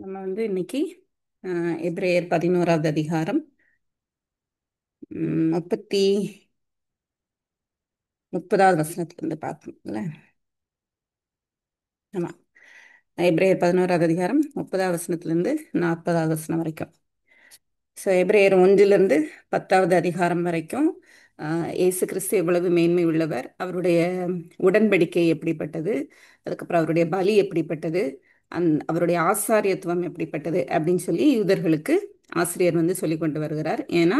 நம்ம இன்னைக்கு எபிரேயர் 11வது அதிகாரம் முப்பத்தி 30வது வசனத்திலிருந்து பார்க்கணும்ல. ஆமா, எபிரேயர் 11வது அதிகாரம் 30வது வசனத்திலிருந்து 40வது வசனம் வரைக்கும். ஸோ எபிரேயர் 1லிருந்து 10வது அதிகாரம் வரைக்கும் இயேசு கிறிஸ்து எவ்வளவு மேன்மை உள்ளவர், அவருடைய உடன்படிக்கை எப்படிப்பட்டது, அதுக்கப்புறம் அவருடைய பலி எப்படிப்பட்டது, அவருடைய ஆசாரியத்துவம் எப்படிப்பட்டது அப்படின்னு சொல்லி யூதர்களுக்கு ஆசிரியர் சொல்லி கொண்டு வருகிறார். ஏன்னா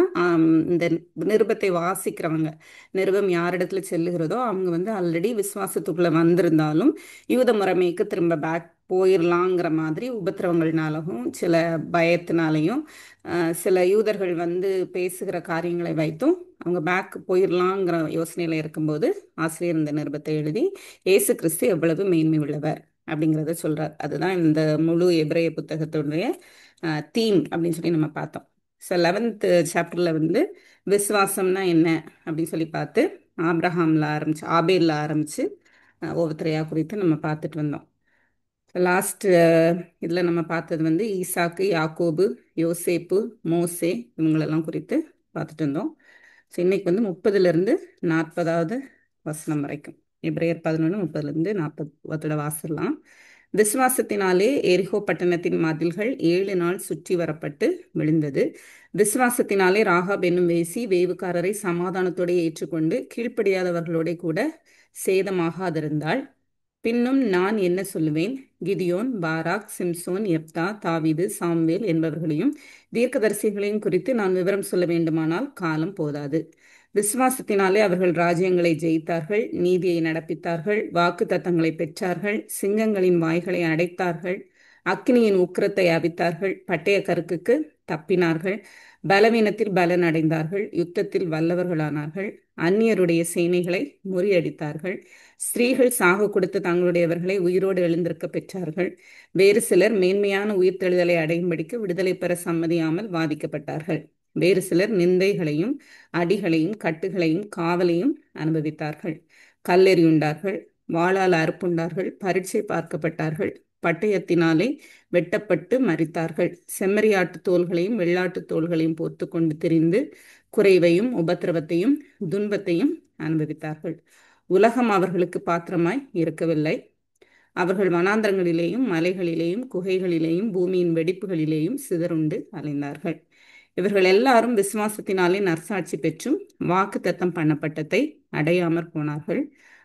இந்த நிருபத்தை வாசிக்கிறவங்க, நிருபம் யாரிடத்துல செல்லுகிறதோ அவங்க ஆல்ரெடி விசுவாசத்துக்குள்ள வந்திருந்தாலும் யூத முறைமைக்கு திரும்ப பேக் போயிடலாங்கிற மாதிரி உபத்திரவங்கள்னாலும் சில பயத்தினாலையும் சில யூதர்கள் பேசுகிற காரியங்களை வைத்தும் அவங்க பேக் போயிடலாங்கிற யோசனையில் இருக்கும்போது ஆசிரியர் இந்த நிருபத்தை எழுதி இயேசு கிறிஸ்து எவ்வளவு மேன்மை உள்ளவர் அப்படிங்கிறத சொல்றார். அதுதான் இந்த முழு எபிரேய புத்தகத்துடைய தீம் அப்படின்னு சொல்லி நம்ம பார்த்தோம். ஸோ 11th சாப்டர்ல விசுவாசம்னா என்ன அப்படின்னு சொல்லி பார்த்து ஆபேல்ல ஆரம்பிச்சு ஒவ்வொருத்தரையா குறித்து நம்ம பார்த்துட்டு வந்தோம். லாஸ்ட் இதில் நம்ம பார்த்தது ஈசாக்கு, யாக்கோபு, யோசேப்பு, மோசே இவங்களெல்லாம் குறித்து பார்த்துட்டு இருந்தோம். ஸோ இன்னைக்கு 30லிருந்து 40வது வசனம் வரைக்கும் எபிரேயர் 11 30லிருந்து 40 வாசிடலாம். விசுவாசத்தினாலே எரிகோ பட்டணத்தின் மதில்கள் 7 நாள் சுற்றி வரப்பட்டு விழுந்தது. விசுவாசத்தினாலே ராகாப் என்னும் வேசி வேவுக்காரரை சமாதானத்தோடு ஏற்றுக்கொண்டு கீழ்ப்படியாதவர்களோட கூட சேதமாகாதிருந்தாள். பின்னும் நான் என்ன சொல்லுவேன்? கிதியோன், பாராக், சிம்சோன், எப்தா, தாவீது, சாம்வேல் என்பவர்களையும் தீர்க்கதரிசிகளையும் குறித்து நான் விவரம் சொல்ல வேண்டுமானால் காலம் போதாது. விசுவாசத்தினாலே அவர்கள் ராஜ்யங்களை ஜெயித்தார்கள், நீதியை நடப்பித்தார்கள், வாக்கு தத்தங்களை பெற்றார்கள், சிங்கங்களின் வாய்களை அடைத்தார்கள், அக்னியின் உக்கிரத்தை அவித்தார்கள், பட்டய கருக்குக்கு தப்பினார்கள், பலவீனத்தில் பலன் அடைந்தார்கள், யுத்தத்தில் வல்லவர்களானார்கள், அந்நியருடைய சேனைகளை முறியடித்தார்கள், ஸ்திரீகள் சாக கொடுத்து தங்களுடையவர்களை உயிரோடு எழுந்திருக்க பெற்றார்கள், வேறு சிலர் மேன்மையான உயிர்த்தெழுதலை அடையும்படிக்கு விடுதலை பெற சம்மதியாமல் வாதிக்கப்பட்டார்கள், வேறு சிலர் நிந்தைகளையும் அடிகளையும் கட்டுகளையும் காவலையும் அனுபவித்தார்கள், கல்லெறியுண்டார்கள், வாளால் அறுப்புண்டார்கள், பரீட்சை பார்க்கப்பட்டார்கள், பட்டயத்தினாலே வெட்டப்பட்டு மரித்தார்கள், செம்மறியாட்டு தோள்களையும் வெள்ளாட்டு தோள்களையும் போர்த்து கொண்டு திரிந்து குறைவையும் உபத்திரவத்தையும் துன்பத்தையும் அனுபவித்தார்கள். உலகம் அவர்களுக்கு பாத்திரமாய் இருக்கவில்லை. அவர்கள் வனாந்தரங்களிலேயும் மலைகளிலேயும் குகைகளிலேயும் பூமியின் வெடிப்புகளிலேயும் சிதறுண்டு அலைந்தார்கள். இவர்கள் எல்லாரும் விசுவாசத்தினாலே நற்சாட்சி பெற்றும் வாக்கு தத்தம் பண்ணப்பட்டதை அடையாமற் போனார்கள்.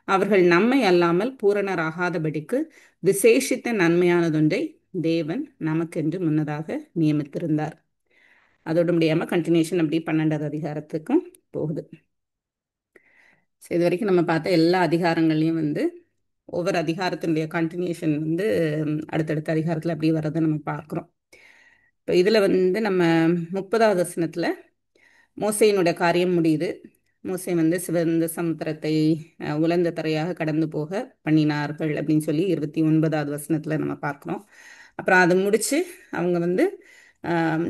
அவர்கள் நம்மை அல்லாமல் பூரணராகாதபடிக்கு விசேஷித்த நன்மையானதொன்றை தேவன் நமக்கென்று முன்னதாக நியமித்திருந்தார். அதோடு முடியாம கண்டினியூஷன் அப்படி 12வது அதிகாரத்துக்கும் போகுது. இது வரைக்கும் நம்ம பார்த்த எல்லா அதிகாரங்கள்லையும் ஒவ்வொரு அதிகாரத்தினுடைய கண்டினியூஷன் அடுத்தடுத்த அதிகாரத்தில் அப்படி வர்றதை நம்ம பார்க்குறோம். இப்போ இதில் நம்ம 30வது வசனத்தில் மோசையினுடைய காரியம் முடியுது. மோசே சிவந்த சமுத்திரத்தை உலர்ந்த தரையாக கடந்து போக பண்ணினார்கள் அப்படின்னு சொல்லி 29வது வசனத்தில் நம்ம பார்க்குறோம். அப்புறம் அதை முடித்து அவங்க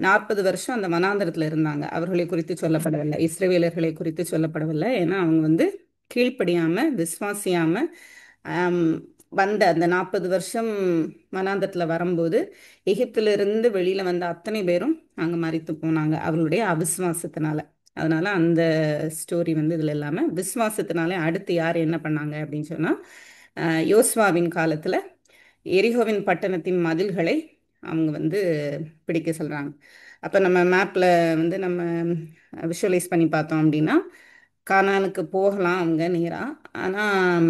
40 வருஷம் அந்த வனாந்தரத்தில் இருந்தாங்க. அவர்களை குறித்து சொல்லப்படவில்லை, இஸ்ரவேலர்களை குறித்து சொல்லப்படவில்லை. ஏன்னா அவங்க கீழ்ப்படியாமல் விசுவாசியாமல் வந்த அந்த 40 வருஷம் வனாந்தரத்தில் வரும்போது எகிப்திலிருந்து வெளியில் வந்த அத்தனை பேரும் அங்கே மரித்து போனாங்க அவர்களுடைய அவிசுவாசத்தினால. அதனால அந்த ஸ்டோரி இதில் இல்லாமல் விசுவாசத்தினாலே அடுத்து யார் என்ன பண்ணாங்க அப்படின்னு சொன்னால், யோசுவாவின் காலத்தில் எரிகோவின் பட்டணத்தின் மதில்களை அவங்க பிடிக்க சொல்கிறாங்க. அப்போ நம்ம மேப்பில் நம்ம விஷுவலைஸ் பண்ணி பார்த்தோம் அப்படின்னா கானானுக்கு போகலாம் அவங்க நேராக. ஆனால்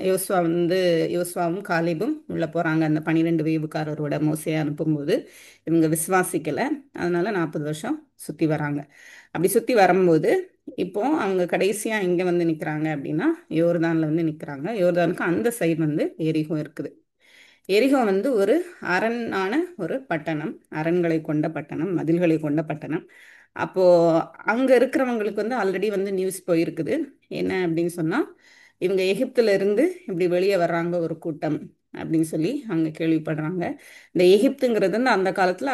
யோசுவாவும் காலேபும் உள்ளே போகிறாங்க. அந்த 12 வேவுக்காரரோட மோசையை அனுப்பும்போது இவங்க விசுவாசிக்கலை. அதனால 40 வருஷம் சுற்றி வராங்க. அப்படி சுற்றி வரும்போது இப்போ அவங்க கடைசியாக இங்கே நிற்கிறாங்க அப்படின்னா யோர்தானில் நிற்கிறாங்க. யோர்தானுக்கு அந்த சைடு எரிகோ இருக்குது. எரிகோ ஒரு அரண்னான ஒரு பட்டணம், அரண்களை கொண்ட பட்டணம், மதில்களை கொண்ட பட்டணம். அப்போது அங்கே இருக்கிறவங்களுக்கு ஆல்ரெடி நியூஸ் போயிருக்குது. என்ன அப்படின்னு சொன்னால், இவங்க எகிப்துல இருந்து இப்படி வெளியே வர்றாங்க ஒரு கூட்டம் அப்படின்னு சொல்லி அவங்க கேள்விப்படுறாங்க. இந்த எகிப்துங்கிறது அந்த காலத்தில்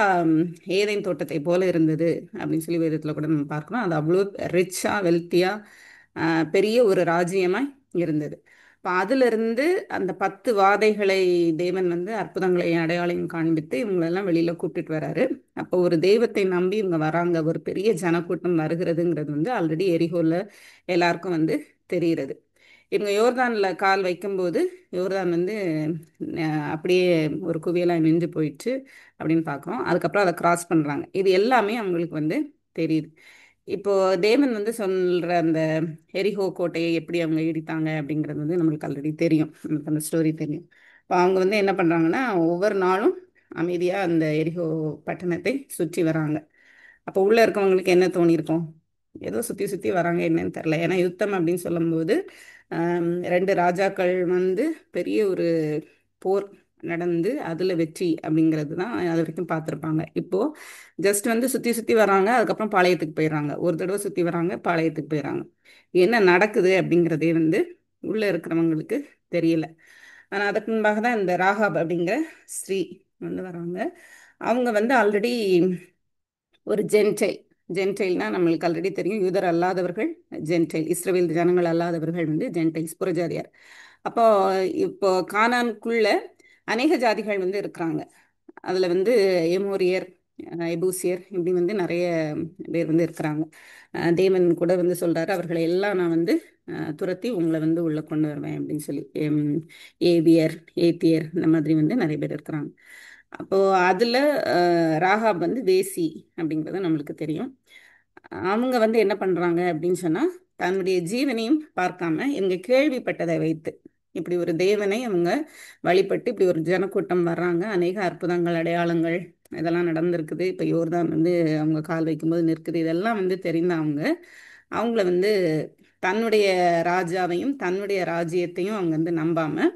ஏதேன் தோட்டத்தை போல இருந்தது அப்படின்னு சொல்லி வேதத்தில் கூட நம்ம பார்க்குறோம். அது அவ்வளோ ரிச்சாக வெல்த்தியாக பெரிய ஒரு ராஜ்யமாக இருந்தது. இப்போ அதிலிருந்து அந்த 10 வாதைகளை தேவன் வந்து அற்புதங்களை அடையாளம் காண்பித்து இவங்களெல்லாம் வெளியில கூப்பிட்டுட்டு வராரு. அப்போ ஒரு தெய்வத்தை நம்பி இவங்க வராங்க, ஒரு பெரிய ஜனக்கூட்டம் வருகிறதுங்கிறது வந்து ஆல்ரெடி எரிகோல எல்லாருக்கும் வந்து தெரிகிறது. இவங்க யோர்தான்ல கால் வைக்கும்போது யோர்தான் வந்து அப்படியே ஒரு குவியலாக நின்று போயிடுச்சு அப்படின்னு பார்க்குறோம். அதுக்கப்புறம் அதை கிராஸ் பண்ணுறாங்க. இது எல்லாமே அவங்களுக்கு வந்து தெரியுது. இப்போ தேவன் வந்து சொல்ற அந்த எரிஹோ கோட்டையை எப்படி அவங்க இடித்தாங்க அப்படிங்கிறது வந்து நம்மளுக்கு ஆல்ரெடி தெரியும், நமக்கு அந்த ஸ்டோரி தெரியும். இப்போ அவங்க வந்து என்ன பண்ணுறாங்கன்னா ஒவ்வொரு நாளும் அமைதியாக அந்த எரிஹோ பட்டணத்தை சுற்றி வராங்க. அப்போ உள்ளே இருக்கவங்களுக்கு என்ன தோணியிருக்கும்? ஏதோ சுற்றி சுற்றி வராங்க, என்னன்னு தெரில. ஏன்னா யுத்தம் அப்படின்னு சொல்லும்போது ரெண்டு ராஜாக்கள் வந்து பெரிய ஒரு போர் நடந்து அதில் வெற்றி அப்படிங்கிறது தான் அது வரைக்கும் பார்த்துருப்பாங்க. இப்போது ஜஸ்ட் வந்து சுற்றி சுற்றி வராங்க, அதுக்கப்புறம் பாளையத்துக்கு போயிடுறாங்க. ஒரு தடவை சுற்றி வராங்க, பாளையத்துக்கு போயிடுறாங்க. என்ன நடக்குது அப்படிங்கிறதே வந்து உள்ளே இருக்கிறவங்களுக்கு தெரியல. ஆனால் அதுக்கு முன்பாக தான் இந்த ராகாப் அப்படிங்கிற ஸ்ரீ வந்து வராங்க. அவங்க வந்து ஆல்ரெடி ஒரு ஜென்டைல். ஜென்டைல்னா நம்மளுக்கு ஆல்ரெடி தெரியும், யூதர் அல்லாதவர்கள் ஜென்டைல், இஸ்ரவேல் ஜனங்கள் அல்லாதவர்கள் வந்து ஜென்டைல்ஸ், புறஜாதியார். அப்போ இப்போ கானானுக்குள்ள அநேக ஜாதிகள் வந்து இருக்கிறாங்க. அதில் வந்து எமோரியர், எபூசியர், இப்படி வந்து நிறைய பேர் வந்து இருக்கிறாங்க. தேவன் கூட வந்து சொல்றாரு, அவர்களை எல்லாம் நான் வந்து துரத்தி உங்களை வந்து உள்ள கொண்டு வருவேன் அப்படின்னு சொல்லி. ஏவியர், ஏத்தியர், இந்த மாதிரி வந்து நிறைய பேர் இருக்கிறாங்க. அப்போ அதுல ராகாப் வந்து வேசி அப்படிங்கிறது நம்மளுக்கு தெரியும். அவங்க வந்து என்ன பண்றாங்க அப்படின்னு சொன்னா, தன்னுடைய ஜீவனையும் பார்க்காம இவங்க கேள்விப்பட்டதை வைத்து இப்படி ஒரு தேவனை அவங்க வழிபட்டு இப்படி ஒரு ஜனக்கூட்டம் வர்றாங்க, அநேக அற்புதங்கள் அடையாளங்கள் இதெல்லாம் நடந்திருக்குது, இப்போ யோர்தான் வந்து அவங்க கால் வைக்கும்போது நிற்குது, இதெல்லாம் வந்து தெரிந்த அவங்க அவங்கள வந்து தன்னுடைய ராஜாவையும் தன்னுடைய ராஜ்யத்தையும் அவங்க வந்து நம்பாம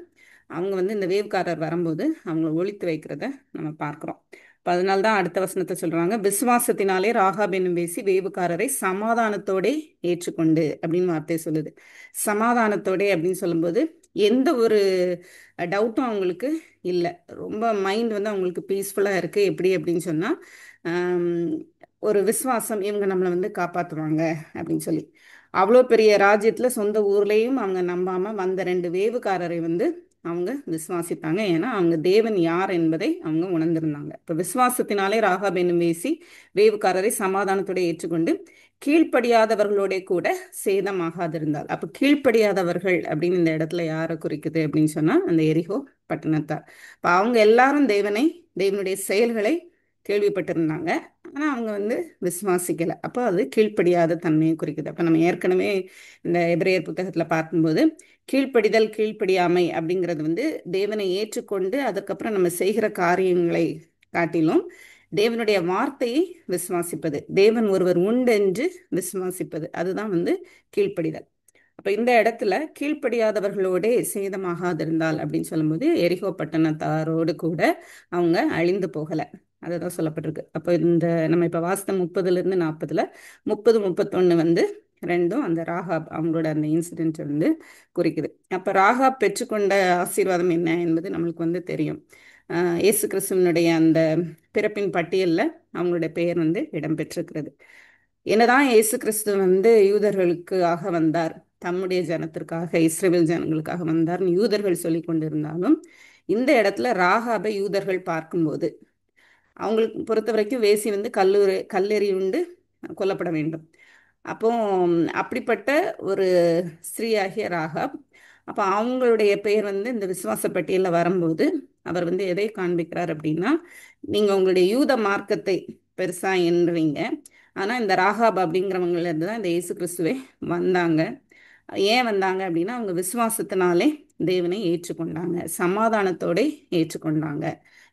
அவங்க வந்து இந்த வேவுக்காரர் வரும்போது அவங்கள ஒழித்து வைக்கிறத நம்ம பார்க்குறோம். இப்போ அதனால தான் அடுத்த வசனத்தை சொல்றாங்க, விசுவாசத்தினாலே ராகாப் என்னும் வேசி வேவுக்காரரை சமாதானத்தோடே ஏற்றுக்கொண்டு அப்படின்னு வார்த்தை சொல்லுது. சமாதானத்தோடே அப்படின்னு சொல்லும்போது எந்த ஒரு டவுட்டும் அவங்களுக்கு இல்லை. ரொம்ப மைண்ட் வந்து அவங்களுக்கு பீஸ்ஃபுல்லாக இருக்கு. எப்படி அப்படின்னு சொன்னால், ஒரு விசுவாசம், இவங்க நம்மளை வந்து காப்பாற்றுவாங்க அப்படின்னு சொல்லி. அவ்வளோ பெரிய ராஜ்யத்தில் சொந்த ஊர்லேயும் அவங்க நம்பாமல் வந்த ரெண்டு வேவுக்காரரை வந்து அவங்க விசுவாசித்தாங்க. ஏன்னா அவங்க தேவன் யார் என்பதை அவங்க உணர்ந்திருந்தாங்க. இப்போ விசுவாசத்தினாலே ராகாப் என்னும் வேசி வேவுக்காரரை சமாதானத்தோட ஏற்றுக்கொண்டு கீழ்ப்படியாதவர்களோட கூட சேதமாகாதிருந்தாள். அப்போ கீழ்ப்படியாதவர்கள் அப்படின்னு இந்த இடத்துல யாரை குறிக்குது அப்படின்னு சொன்னா அந்த எரிகோ பட்டணத்தார். இப்போ அவங்க எல்லாரும் தேவனுடைய செயல்களை கேள்விப்பட்டிருந்தாங்க, ஆனால் அவங்க வந்து விசுவாசிக்கலை. அப்போ அது கீழ்ப்படியாத தன்மையை குறிக்குது. அப்போ நம்ம ஏற்கனவே இந்த எபிரேயர் புத்தகத்தில் பார்க்கும்போது கீழ்ப்படிதல் கீழ்ப்படியாமை அப்படிங்கிறது வந்து தேவனை ஏற்றுக்கொண்டு அதுக்கப்புறம் நம்ம செய்கிற காரியங்களை காட்டிலும் தேவனுடைய வார்த்தையை விசுவாசிப்பது, தேவன் ஒருவர் உண்டு என்று விசுவாசிப்பது, அதுதான் வந்து கீழ்ப்படிதல். அப்ப இந்த இடத்துல கீழ்ப்படியாதவர்களோட சேதமாகாதிருந்தால் அப்படின்னு சொல்லும்போது எரிகோ பட்டணத்தாரோடு கூட அவங்க அழிந்து போகல, அதுதான் சொல்லப்பட்டிருக்கு. அப்போ இந்த நம்ம இப்ப வாசித்த 30ல இருந்து 40ல 30 31 வந்து ரெண்டும் அந்த ராகாப் அவங்களோட அந்த இன்சிடென்ட் வந்து குறிக்குது. அப்ப ராகாப் பெற்றுக்கொண்ட ஆசீர்வாதம் என்ன என்பது நம்மளுக்கு வந்து தெரியும். இயேசு கிறிஸ்துவனுடைய அந்த பிறப்பின் பட்டியலில் அவங்களுடைய பெயர் வந்து இடம்பெற்றிருக்கிறது. என்னதான் இயேசு கிறிஸ்து வந்து யூதர்களுக்காக வந்தார், தம்முடைய ஜனத்திற்காக இஸ்ரவேல் ஜனங்களுக்காக வந்தார்னு யூதர்கள் சொல்லி கொண்டிருந்தாலும், இந்த இடத்துல ராகாபை யூதர்கள் பார்க்கும்போது அவங்களுக்கு பொறுத்த வரைக்கும் வேசி வந்து கல்லெறி உண்டு கொல்லப்பட வேண்டும். அப்போ அப்படிப்பட்ட ஒரு ஸ்திரீயாகிய ராகாப், அப்போ அவங்களுடைய பெயர் வந்து இந்த விசுவாச பட்டியலில் வரும்போது அவர் வந்து எதை காண்பிக்கிறார் அப்படின்னா, நீங்கள் உங்களுடைய யூத மார்க்கத்தை பெருசாக எண்ணுறீங்க, ஆனால் இந்த ராகாப் அப்படிங்கிறவங்கள இருந்து தான் இந்த இயேசு கிறிஸ்துவே வந்தாங்க. ஏன் வந்தாங்க அப்படின்னா அவங்க விசுவாசத்தினாலே தேவனை ஏற்றுக்கொண்டாங்க, சமாதானத்தோட ஏற்றுக்கொண்டாங்க,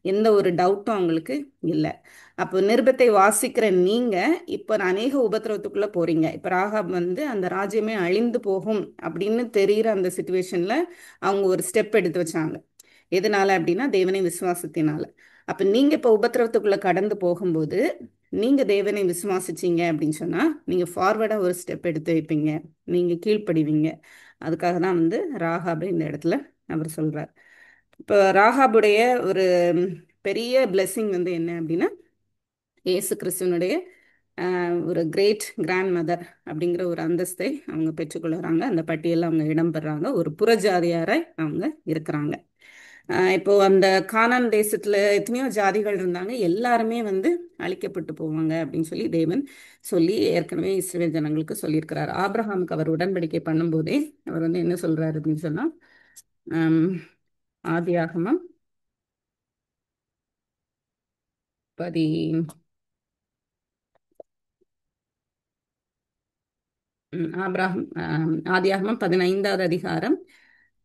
எந்த ஒரு டவுட்டும் அவங்களுக்கு இல்லை. அப்போ நிருபத்தை வாசிக்கிற நீங்க இப்போ அநேக உபத்திரவத்துக்குள்ள போறீங்க. இப்போ ராகாப் வந்து அந்த ராஜ்யமே அழிந்து போகும் அப்படின்னு தெரிகிற அந்த சுச்சுவேஷன்ல அவங்க ஒரு ஸ்டெப் எடுத்து வச்சாங்க. எதனால அப்படின்னா தேவனை விசுவாசத்தினால. அப்ப நீங்க இப்போ உபத்திரவத்துக்குள்ள கடந்து போகும்போது நீங்க தேவனை விசுவாசிச்சீங்க அப்படின்னு சொன்னா நீங்க ஃபார்வர்டா ஒரு ஸ்டெப் எடுத்து வைப்பீங்க, நீங்க கீழ்ப்படிவீங்க. அதுக்காக தான் வந்து ராகாபை இந்த இடத்துல அவர் சொல்றார். இப்போ ராகாபுடைய ஒரு பெரிய பிளெஸிங் வந்து என்ன அப்படின்னா, இயேசு கிறிஸ்துவனுடைய ஒரு கிரேட் கிராண்ட் மதர் அப்படிங்கிற ஒரு அந்தஸ்தை அவங்க பெற்றுக்கொள்கிறாங்க. அந்த பட்டியலில் அவங்க இடம்பெறாங்க. ஒரு புறஜாதியாராய் அவங்க இருக்கிறாங்க. இப்போ அந்த கானான் தேசத்துல எத்தனையோ ஜாதிகள் இருந்தாங்க. எல்லாருமே வந்து அழிக்கப்பட்டு போவாங்க அப்படின்னு சொல்லி தேவன் சொல்லி ஏற்கனவே இஸ்ரவேல் ஜனங்களுக்கு சொல்லியிருக்கிறார். ஆபிரகாமுக்கு அவர் உடன்படிக்கை பண்ணும்போதே அவர் வந்து என்ன சொல்றாரு அப்படின்னு சொன்னா, ஆம், ஆதியாகமம் பதி ஆபிரகாம் ஆதியாகமம் 15வது அதிகாரம்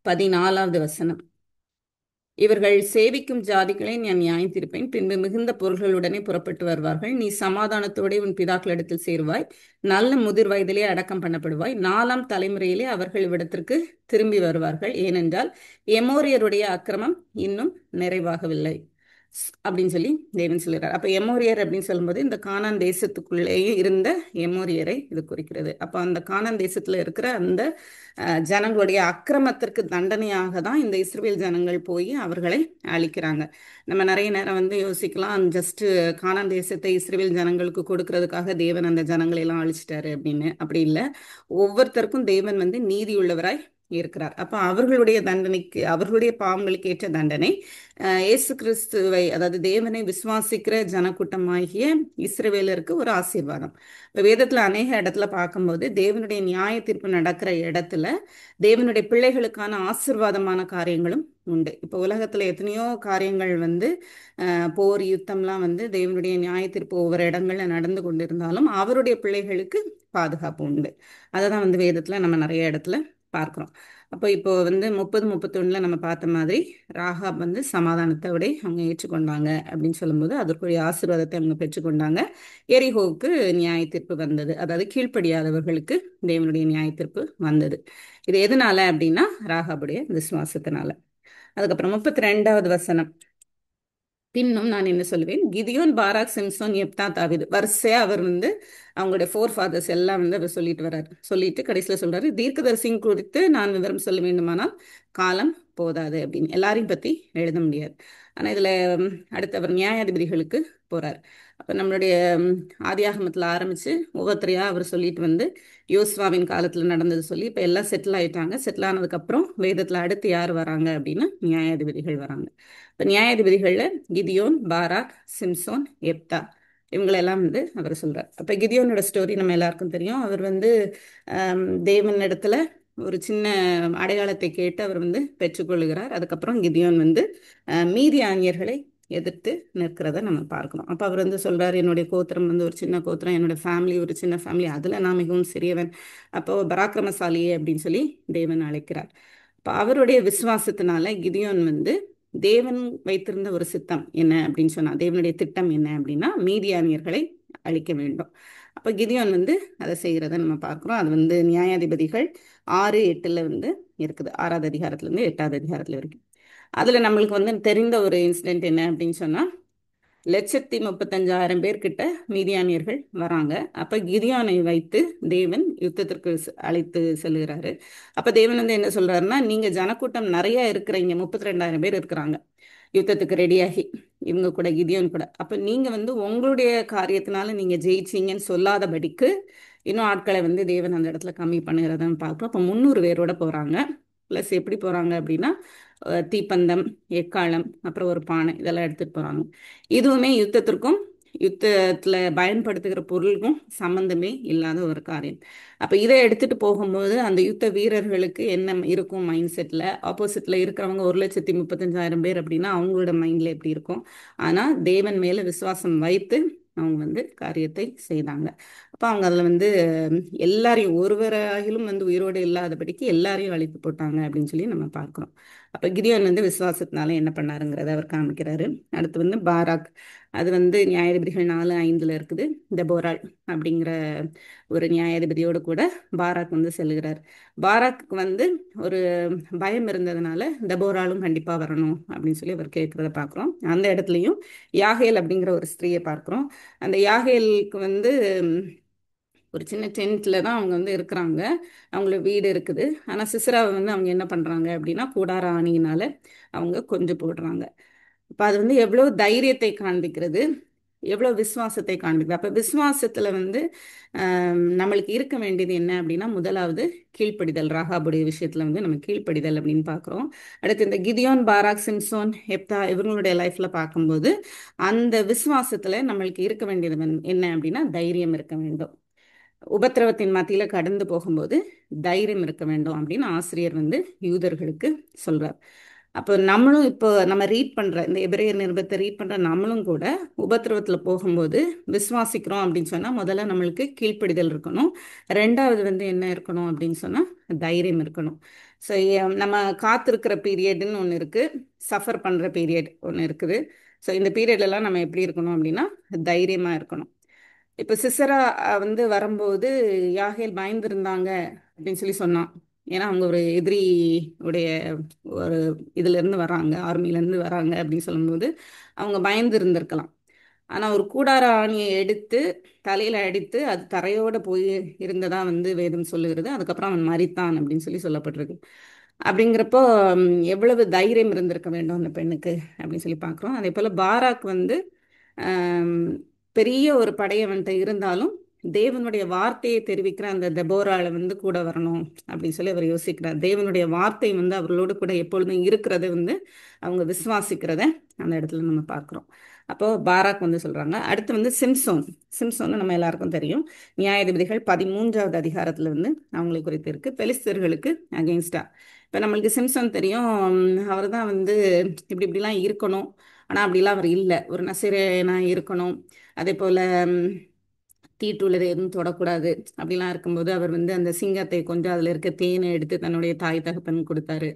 14வது வசனம். இவர்கள் சேவிக்கும் ஜாதிகளை நான் நியாயந்தீர்ப்பேன். பின்பு மிகுந்த பொருள்களுடனே புறப்பட்டு வருவார்கள். நீ சமாதானத்தோடே உன் பிதாக்களிடத்தில் சேருவாய். நல்ல முதிர் வயதிலே அடக்கம் பண்ணப்படுவாய். 4ஆம் தலைமுறையிலே அவர்கள் இவ்விடத்திற்கு திரும்பி வருவார்கள். ஏனென்றால் எமோரியருடைய அக்கிரமம் இன்னும் நிறைவாகவில்லை அப்படின்னு சொல்லி தேவன் சொல்கிறார். அப்ப எமோரியர் அப்படின்னு சொல்லும்போது இந்த கானான் தேசத்துக்குள்ளேயே இருந்த எமோரியரை இது குறிக்கிறது. அப்ப அந்த கானான் தேசத்துல இருக்கிற அந்த ஜனங்களுடைய அக்கிரமத்திற்கு தண்டனையாக தான் இந்த இஸ்ரவேல் ஜனங்கள் போய் அவர்களை அழிக்கிறாங்க. நம்ம நிறைய நேரம் வந்து யோசிக்கலாம், ஜஸ்ட் கானான் தேசத்தை இஸ்ரவேல் ஜனங்களுக்கு கொடுக்கறதுக்காக தேவன் அந்த ஜனங்களை எல்லாம் அழிச்சிட்டாரு அப்படின்னு. அப்படி இல்லை. ஒவ்வொருத்தருக்கும் தேவன் வந்து நீதி உள்ளவராய் இருக்கிறார். அப்ப அவர்களுடைய தண்டனைக்கு, அவர்களுடைய பாவங்களுக்கு ஏற்ற தண்டனை இயேசு கிறிஸ்துவை, அதாவது தேவனை விசுவாசிக்கிற ஜனக்கூட்டமாகிய இஸ்ரவேலருக்கு ஒரு ஆசீர்வாதம். இப்ப வேதத்துல அநேக இடத்துல பார்க்கும்போது தேவனுடைய நியாய தீர்ப்பு நடக்கிற இடத்துல தேவனுடைய பிள்ளைகளுக்கான ஆசீர்வாதமான காரியங்களும் உண்டு. இப்போ உலகத்துல எத்தனையோ காரியங்கள் வந்து போர் யுத்தம்லாம் வந்து தேவனுடைய நியாய தீர்ப்பு ஒவ்வொரு இடங்கள்ல நடந்து கொண்டிருந்தாலும் அவருடைய பிள்ளைகளுக்கு பாதுகாப்பு உண்டு. அதை தான் வந்து வேதத்துல நம்ம நிறைய இடத்துல பார்க்கிறோம். அப்போ இப்போ வந்து 30-31 நம்ம பார்த்த மாதிரி ராகாப் வந்து சமாதானத்தோட அவங்க ஏற்றுக்கொண்டாங்க அப்படின்னு சொல்லும்போது அதற்குரிய ஆசீர்வாதத்தை அவங்க பெற்றுக்கொண்டாங்க. எரிகோவுக்கு நியாய தீர்ப்பு வந்தது. அதாவது கீழ்ப்படியாதவர்களுக்கு தேவனுடைய நியாய தீர்ப்பு வந்தது. இது எதனால அப்படின்னா ராகாபுடைய விசுவாசத்தினால. அதுக்கப்புறம் 32வது வசனம். பின்னும் நான் என்ன சொல்லுவேன், கிதியோன், பாராக், சிம்சோன், எப்தா, தாவீது, வரிசையா அவர் வந்து அவங்களுடைய ஃபோர் ஃபாதர்ஸ் எல்லாம் வந்து அவர் சொல்லிட்டு வர்றாரு. சொல்லிட்டு கடைசியில் சொல்றாரு, தீர்க்கதரிசியின் குறித்து நான் விவரம் சொல்ல வேண்டுமானால் காலம் போதாது அப்படின்னு. எல்லாரையும் பத்தி எழுத முடியாது. ஆனா இதுல அடுத்து அவர் நியாயாதிபதிகளுக்கு போறார். அப்ப நம்மளுடைய ஆதியாகமத்துல ஆரம்பிச்சு ஒவ்வொருத்தரையா அவர் சொல்லிட்டு வந்து யோசுவாவின் காலத்துல நடந்தது சொல்லி இப்ப எல்லாம் செட்டில் ஆயிட்டாங்க. செட்டில் ஆனதுக்கு அப்புறம் வேதத்துல அடுத்து யார் வராங்க அப்படின்னா நியாயாதிபதிகள் வராங்க. இப்ப நியாயாதிபதிகள்ல கிதியோன், பாராக், சிம்சோன், எப்தா இவங்களெல்லாம் வந்து அவர் சொல்றார். அப்ப கிதியோனோட ஸ்டோரி நம்ம எல்லாருக்கும் தெரியும். அவர் வந்து தேவன் இடத்துல ஒரு சின்ன அடையாளத்தை கேட்டு அவர் வந்து பெற்றுக்கொள்கிறார். அதுக்கப்புறம் கிதியோன் வந்து மீதியானியர்களை எதிர்த்து நிற்கிறத நம்ம பார்க்கணும். அப்ப அவர் வந்து சொல்றாரு, என்னுடைய கோத்திரம் வந்து ஒரு சின்ன கோத்திரம், என்னோட ஃபேமிலி ஒரு சின்ன ஃபேமிலி, அதுல நான் மிகவும் சிறியவன், அப்போ பராக்கிரமசாலியே அப்படின்னு சொல்லி தேவன் அழைக்கிறார். அப்ப அவருடைய விசுவாசத்தினால கிதியோன் வந்து தேவன் வைத்திருந்த ஒரு சித்தம் என்ன அப்படின்னு சொன்னா, தேவனுடைய திட்டம் என்ன அப்படின்னா மீதியானியர்களை அழிக்க வேண்டும். அப்ப கிதியோன் வந்து அதை செய்யறத நம்ம பார்க்கிறோம். அது வந்து நியாயாதிபதிகள் 6-8 வந்து இருக்குது. 6வது அதிகாரத்துல இருந்து 8வது அதிகாரத்துல வரைக்கும். அதுல நம்மளுக்கு வந்து தெரிந்த ஒரு இன்சிடென்ட் என்ன அப்படின்னு சொன்னா, 1,35,000 பேர்கிட்ட மீதியானியர்கள் வராங்க. அப்ப கிதியோனை வைத்து தேவன் யுத்தத்திற்கு அழைத்து செல்கிறாரு. அப்ப தேவன் வந்து என்ன சொல்றாருன்னா, நீங்க ஜனக்கூட்டம் நிறைய இருக்கிறீங்க, 32,000 பேர் இருக்கிறாங்க யுத்தத்துக்கு ரெடியாகி இவங்க கூட, கிதியோன் கூட. அப்ப நீங்க வந்து உங்களுடைய காரியத்தினால நீங்க ஜெயிச்சீங்கன்னு சொல்லாதபடிக்கு இன்னும் ஆட்களை வந்து தேவன் அந்த இடத்துல கம்மி பண்ணுகிறதுன்னு பார்ப்போம். அப்ப 300 பேரோட போறாங்க. பிளஸ் எப்படி போறாங்க அப்படின்னா தீப்பந்தம், எக்காளம், அப்புறம் ஒரு பானை இதெல்லாம் எடுத்துட்டு போறாங்க. இதுவுமே யுத்தத்திற்கும் யுத்தத்துல பயன்படுத்துகிற பொருளுக்கும் சம்பந்தமே இல்லாத ஒரு காரியம். அப்ப இதை எடுத்துட்டு போகும்போது அந்த யுத்த வீரர்களுக்கு என்ன இருக்கும் மைண்ட் செட்ல, ஆப்போசிட்ல இருக்கிறவங்க 1,35,000 பேர் அப்படின்னா அவங்களோட மைண்ட்ல எப்படி இருக்கும். ஆனா தேவன் மேல விசுவாசம் வைத்து அவங்க வந்து காரியத்தை செய்தாங்க. அப்ப அவங்க அதுல வந்து எல்லாரையும், ஒருவராகிலும் வந்து உயிரோடு இல்லாதபடிக்கு எல்லாரையும் அழித்து போட்டாங்க அப்படின்னு சொல்லி நம்ம பார்க்கிறோம். அப்ப கிதியோன் வந்து விசுவாசத்தினால என்ன பண்ணாருங்கிறத அவர் காமிக்கிறாரு. அடுத்து வந்து பாராக், அது வந்து நியாயாதிபதிகள் 4:5 இருக்குது. தெபோராள் அப்படிங்கிற ஒரு நியாயாதிபதியோடு கூட பாராக் வந்து செல்கிறார். பாராக்கு வந்து ஒரு பயம் இருந்ததுனால தெபோராளும் கண்டிப்பா வரணும் அப்படின்னு சொல்லி அவர் கேட்கிறத பார்க்கிறோம். அந்த இடத்துலயும் யாகேல் அப்படிங்கிற ஒரு ஸ்திரீயை பார்க்கிறோம். அந்த யாகேலுக்கு வந்து ஒரு சின்ன டென்ட்ல தான் அவங்க வந்து இருக்கிறாங்க. அவங்களோட வீடு இருக்குது. ஆனா சிஸ்ராவை வந்து அவங்க என்ன பண்றாங்க அப்படின்னா கூடார ஆணியினால அவங்க கொஞ்சம் போடுறாங்க. அப்ப அது வந்து எவ்வளவு தைரியத்தை காண்பிக்கிறது. எவ்வளவு விசுவாசத்தை காண்பிக்குது. அப்ப விசுவாசத்துல வந்து நம்மளுக்கு இருக்க வேண்டியது என்ன அப்படின்னா, முதலாவது கீழ்ப்படிதல். ராகாபுடைய விஷயத்துல வந்து நம்ம கீழ்ப்படிதல் அப்படின்னு பார்க்குறோம். அடுத்து இந்த கிதியோன், பாராக், சிம்சோன், எப்தா இவங்களுடைய லைஃப்ல பார்க்கும்போது அந்த விசுவாசத்துல நம்மளுக்கு இருக்க வேண்டியது என்ன அப்படின்னா தைரியம் இருக்க வேண்டும். உபத்திரவத்தின் மத்தியில கடந்து போகும்போது தைரியம் இருக்க வேண்டும் அப்படின்னு ஆசிரியர் வந்து யூதர்களுக்கு சொல்றார். அப்போ நம்மளும் இப்போ நம்ம ரீட் பண்ற இந்த எபிரேயர் நிருபத்தை ரீட் பண்ற நம்மளும் கூட உபத்திரவத்துல போகும்போது விசுவாசிக்கிறோம் அப்படின்னு சொன்னா முதல்ல நம்மளுக்கு கீழ்ப்படிதல் இருக்கணும். ரெண்டாவது வந்து என்ன இருக்கணும் அப்படின்னு சொன்னா தைரியம் இருக்கணும். ஸோ நம்ம காத்திருக்கிற பீரியட்னு ஒன்று இருக்கு, சஃபர் பண்ற பீரியட் ஒன்று இருக்குது. ஸோ இந்த பீரியட்லாம் நம்ம எப்படி இருக்கணும் அப்படின்னா தைரியமா இருக்கணும். இப்போ சிசரா வந்து வரும்போது யாகேல் பயந்துருந்தாங்க அப்படின்னு சொல்லி சொன்னான். ஏன்னா அவங்க ஒரு எதிரி உடைய ஒரு இதுல இருந்து வராங்க, ஆர்மில இருந்து வராங்க அப்படின்னு சொல்லும்போது அவங்க பயந்து இருந்திருக்கலாம். ஆனா ஒரு கூடார ஆணியை எடுத்து தலையில அடித்து அது தரையோட போய் இருந்ததா வந்து வேதம் சொல்லுகிறது. அதுக்கப்புறம் அவன் மரித்தான் அப்படின்னு சொல்லி சொல்லப்பட்டிருக்கு. அப்படிங்கிறப்போ எவ்வளவு தைரியம் இருந்திருக்க வேண்டும் அந்த பெண்ணுக்கு அப்படின்னு சொல்லி பார்க்குறோம். அதே போல பாராக் வந்து ஆம், பெரிய ஒரு படை அவன்கிட்ட இருந்தாலும் தேவனுடைய வார்த்தையை தெரிவிக்கிற அந்த தெபோரால வந்து கூட வரணும் அப்படின்னு சொல்லி அவர் யோசிக்கிறார். தேவனுடைய வார்த்தை வந்து அவர்களோடு கூட எப்பொழுதும் இருக்கிறத வந்து அவங்க விசுவாசிக்கிறத அந்த இடத்துல நம்ம பார்க்குறோம். அப்போ பாராக் வந்து சொல்றாங்க. அடுத்து வந்து சிம்சோன். சிம்சோன்னு நம்ம எல்லாருக்கும் தெரியும். நியாயாதிபதிகள் 13வது அதிகாரத்துல வந்து அவங்களை குறித்து இருக்கு, பெலிஸ்தர்களுக்கு அகெயின்ஸ்டா. இப்போ நம்மளுக்கு சிம்சோன் தெரியும். அவர் தான் வந்து இப்படி இப்படிலாம் இருக்கணும், ஆனால் அப்படிலாம் அவர் இல்லை. ஒரு நசரேயனா இருக்கணும். அதே போல் தீட்டுள்ளதை எதுவும் தொடக்கூடாது அப்படிலாம் இருக்கும்போது அவர் வந்து அந்த சிங்கத்தை கொஞ்சம் அதில் இருக்க தேனை எடுத்து தன்னுடைய தாய் தகப்பன் கொடுத்தாரு.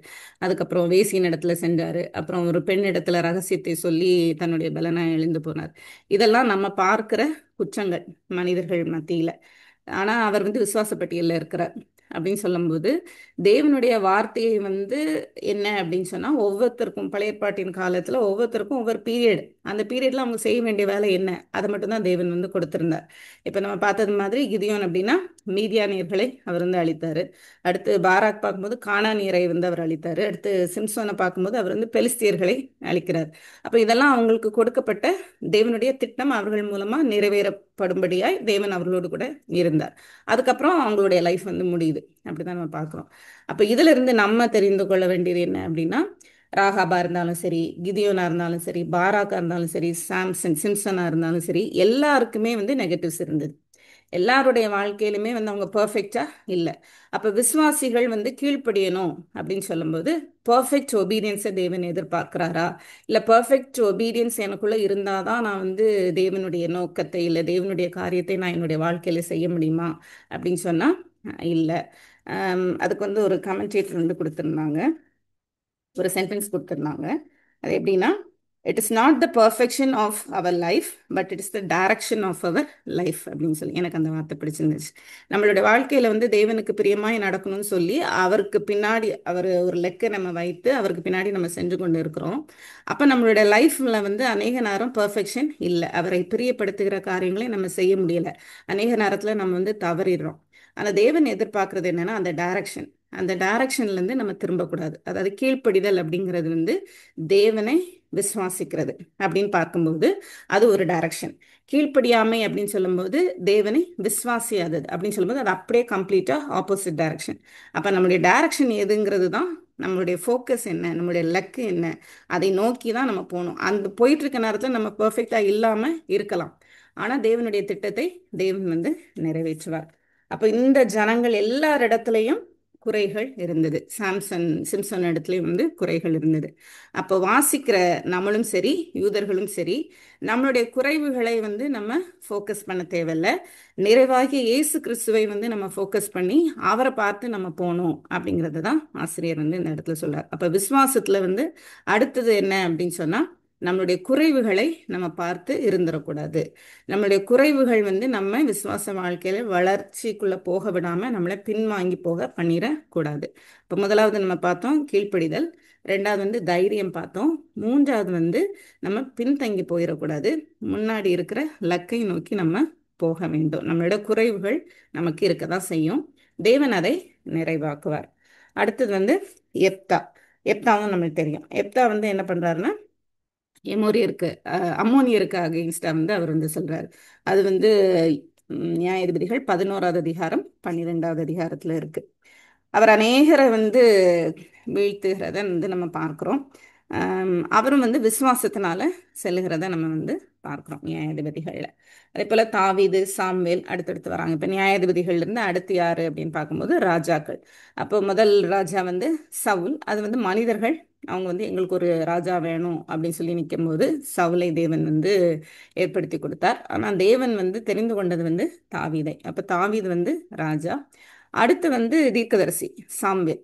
அதுக்கப்புறம் வேசியின் இடத்துல செஞ்சாரு. அப்புறம் ஒரு பெண் இடத்துல ரகசியத்தை சொல்லி தன்னுடைய பலனை எழுந்து போனார். இதெல்லாம் நம்ம பார்க்கிற குற்றங்கள் மனிதர்கள் மத்தியில. ஆனா அவர் வந்து விசுவாச பட்டியல்ல இருக்கிறார் அப்படின்னு சொல்லும்போது தேவனுடைய வார்த்தையை வந்து என்ன அப்படின்னு சொன்னா ஒவ்வொருத்தருக்கும் பழைய ஏற்பாட்டின் காலத்துல ஒவ்வொருத்தருக்கும் ஒவ்வொரு பீரியட், அந்த பீரியட்ல அவங்க செய்ய வேண்டிய வேலை என்ன அதை மட்டும் தான் தேவன் வந்து கொடுத்திருந்தார். இப்ப நம்ம பார்த்தது மாதிரி கிதியோன் அப்படின்னா மீதியானியர்களை அவர் வந்து அழித்தாரு. அடுத்து பாராக் பார்க்கும்போது கானானியரை வந்து அவர் அழித்தாரு. அடுத்து சிம்சோனை பார்க்கும்போது அவர் வந்து பெலிஸ்தியர்களை அழிக்கிறார். அப்ப இதெல்லாம் அவங்களுக்கு கொடுக்கப்பட்ட தேவனுடைய திட்டம், அவர்கள் மூலமா நிறைவேறப்படும்படியாய் தேவன் அவர்களோடு கூட இருந்தார். அதுக்கப்புறம் அவங்களுடைய லைஃப் வந்து முடியுது. அப்படிதான் நம்ம பார்க்குறோம். அப்ப இதுல இருந்து நம்ம தெரிந்து கொள்ள வேண்டியது என்ன அப்படின்னா, ராகாபா இருந்தாலும் சரி, கிதியோனா இருந்தாலும் சரி, பாராக்கா இருந்தாலும் சரி, சிம்சனா இருந்தாலும் சரி, எல்லாருக்குமே வந்து நெகட்டிவ்ஸ் இருந்தது. எல்லாருடைய வாழ்க்கையிலுமே வந்து அவங்க பெர்ஃபெக்டா இல்லை. அப்ப விசுவாசிகள் வந்து கீழ்ப்படியணும் அப்படின்னு சொல்லும்போது பெர்ஃபெக்ட் ஒபீடியன்ஸை தேவன் எதிர்பார்க்கிறாரா, இல்லை பெர்ஃபெக்ட் ஒபீடியன்ஸ் எனக்குள்ள இருந்தாதான் நான் வந்து தேவனுடைய நோக்கத்தை இல்லை தேவனுடைய காரியத்தை நான் என்னுடைய வாழ்க்கையில செய்ய முடியுமா அப்படின்னு சொன்னா இல்லை. அதுக்கு வந்து ஒரு கமெண்டேட்டர் வந்து கொடுத்துருந்தாங்க, ஒரு சென்டென்ஸ் கொடுத்துருந்தாங்க. அது எப்படின்னா, it is not the perfection of our life but it is the direction of our life அப்படின்னு சொல்லி எனக்கு அந்த வார்த்தை பிடிச்சிருந்துச்சு. நம்மளுடைய வாழ்க்கையில வந்து தேவனுக்கு பிரியமாய் நடக்கணும்னு சொல்லி அவருக்கு பின்னாடி அவர் ஒரு லெக்கை நம்ம வைத்து அவருக்கு பின்னாடி நம்ம செஞ்சு கொண்டு இருக்கிறோம். அப்போ நம்மளுடைய லைஃப்ல வந்து அநேக நேரம் பர்ஃபெக்ஷன் இல்லை, அவரை பிரியப்படுத்துகிற காரியங்களை நம்ம செய்ய முடியல. அநேக நேரத்தில் நம்ம வந்து தவறிடுறோம். ஆனால் தேவன் எதிர்பார்க்கறது என்னன்னா அந்த டைரக்ஷன், அந்த டைரக்ஷன்ல இருந்து நம்ம திரும்பக்கூடாது. அதாவது கீழ்ப்படிதல் அப்படிங்கிறது வந்து தேவனை விசுவாசிக்கிறது அப்படின்னு பார்க்கும்போது அது ஒரு டைரக்ஷன். கீழ்ப்படியாமை அப்படின்னு சொல்லும்போது தேவனை விசுவாசியாதது அப்படின்னு சொல்லும்போது அது அப்படியே கம்ப்ளீட்டா ஆப்போசிட் டைரக்ஷன். அப்ப நம்மளுடைய டைரக்ஷன் எதுங்கிறது தான் நம்மளுடைய ஃபோக்கஸ் என்ன, நம்மளுடைய லக்கு என்ன, அதை நோக்கி தான் நம்ம போகணும். அந்த போயிட்டு இருக்க நேரத்தில் நம்ம பெர்ஃபெக்டா இல்லாம இருக்கலாம், ஆனா தேவனுடைய திட்டத்தை தேவன் வந்து நிறைவேற்றுவார். அப்ப இந்த ஜனங்கள் எல்லாரிடத்துலையும் குறைகள் இருந்தது. சிம்சன் இடத்துலையும் வந்து குறைகள் இருந்தது. அப்போ வாசிக்கிற நம்மளும் சரி, யூதர்களும் சரி, நம்மளுடைய குறைவுகளை வந்து நம்ம ஃபோக்கஸ் பண்ண தேவையில்ல. நிறைவாகிய இயேசு கிறிஸ்துவை வந்து நம்ம ஃபோக்கஸ் பண்ணி அவரை பார்த்து நம்ம போகணும் அப்படிங்கிறது தான் ஆசிரியர் வந்து இந்த இடத்துல சொல்றார். அப்போ விசுவாசத்துல வந்து அடுத்தது என்ன அப்படின்னு சொன்னா, நம்மளுடைய குறைவுகளை நம்ம பார்த்து இருந்துடக்கூடாது. நம்மளுடைய குறைவுகள் வந்து நம்ம விசுவாச வாழ்க்கையில வளர்ச்சிக்குள்ள போக விடாம நம்மளை பின்வாங்கி போக பண்ணிடக்கூடாது. இப்போ முதலாவது நம்ம பார்த்தோம் கீழ்ப்படிதல், ரெண்டாவது வந்து தைரியம் பார்த்தோம், மூன்றாவது வந்து நம்ம பின்தங்கி போயிடக்கூடாது, முன்னாடி இருக்கிற லக்கை நோக்கி நம்ம போக வேண்டும். நம்மளோட குறைவுகள் நமக்கு இருக்க தான் செய்யும், தேவன் அதை நிறைவாக்குவார். அடுத்தது வந்து எப்தா. எப்தாவும் நம்மளுக்கு தெரியும். எப்தா வந்து என்ன பண்றாருன்னா எமோரியருக்கு அம்மோனியருக்கு அகெயின்ஸ்டா வந்து அவர் வந்து சொல்றாரு. அது வந்து நியாயாதிபதிகள் 11வது அதிகாரம் 12வது அதிகாரத்துல இருக்கு. அவர் அநேகரை வந்து வீழ்த்துகிறத வந்து நம்ம பார்க்கிறோம். அவரும் வந்து விசுவாசத்தினால செல்லுகிறத நம்ம வந்து பார்க்கிறோம் நியாயாதிபதிகள்ல. அதே போல தாவீது, சாம்வேல் அடுத்தடுத்து வராங்க. இப்ப நியாயாதிபதிகள்ல இருந்து அடுத்து யாரு அப்படின்னு பார்க்கும்போது ராஜாக்கள். அப்போ முதல் ராஜா வந்து சவுல். அது வந்து மனிதர்கள் அவங்க வந்து எங்களுக்கு ஒரு ராஜா வேணும் அப்படின்னு சொல்லி நிற்கும்போது சவுலை தேவன் வந்து ஏற்படுத்தி கொடுத்தார். ஆனால் தேவன் வந்து தெரிந்து கொண்டது வந்து தாவீதை. அப்போ தாவீது வந்து ராஜா. அடுத்து வந்து தீர்க்கதரிசி சாம்வேல்.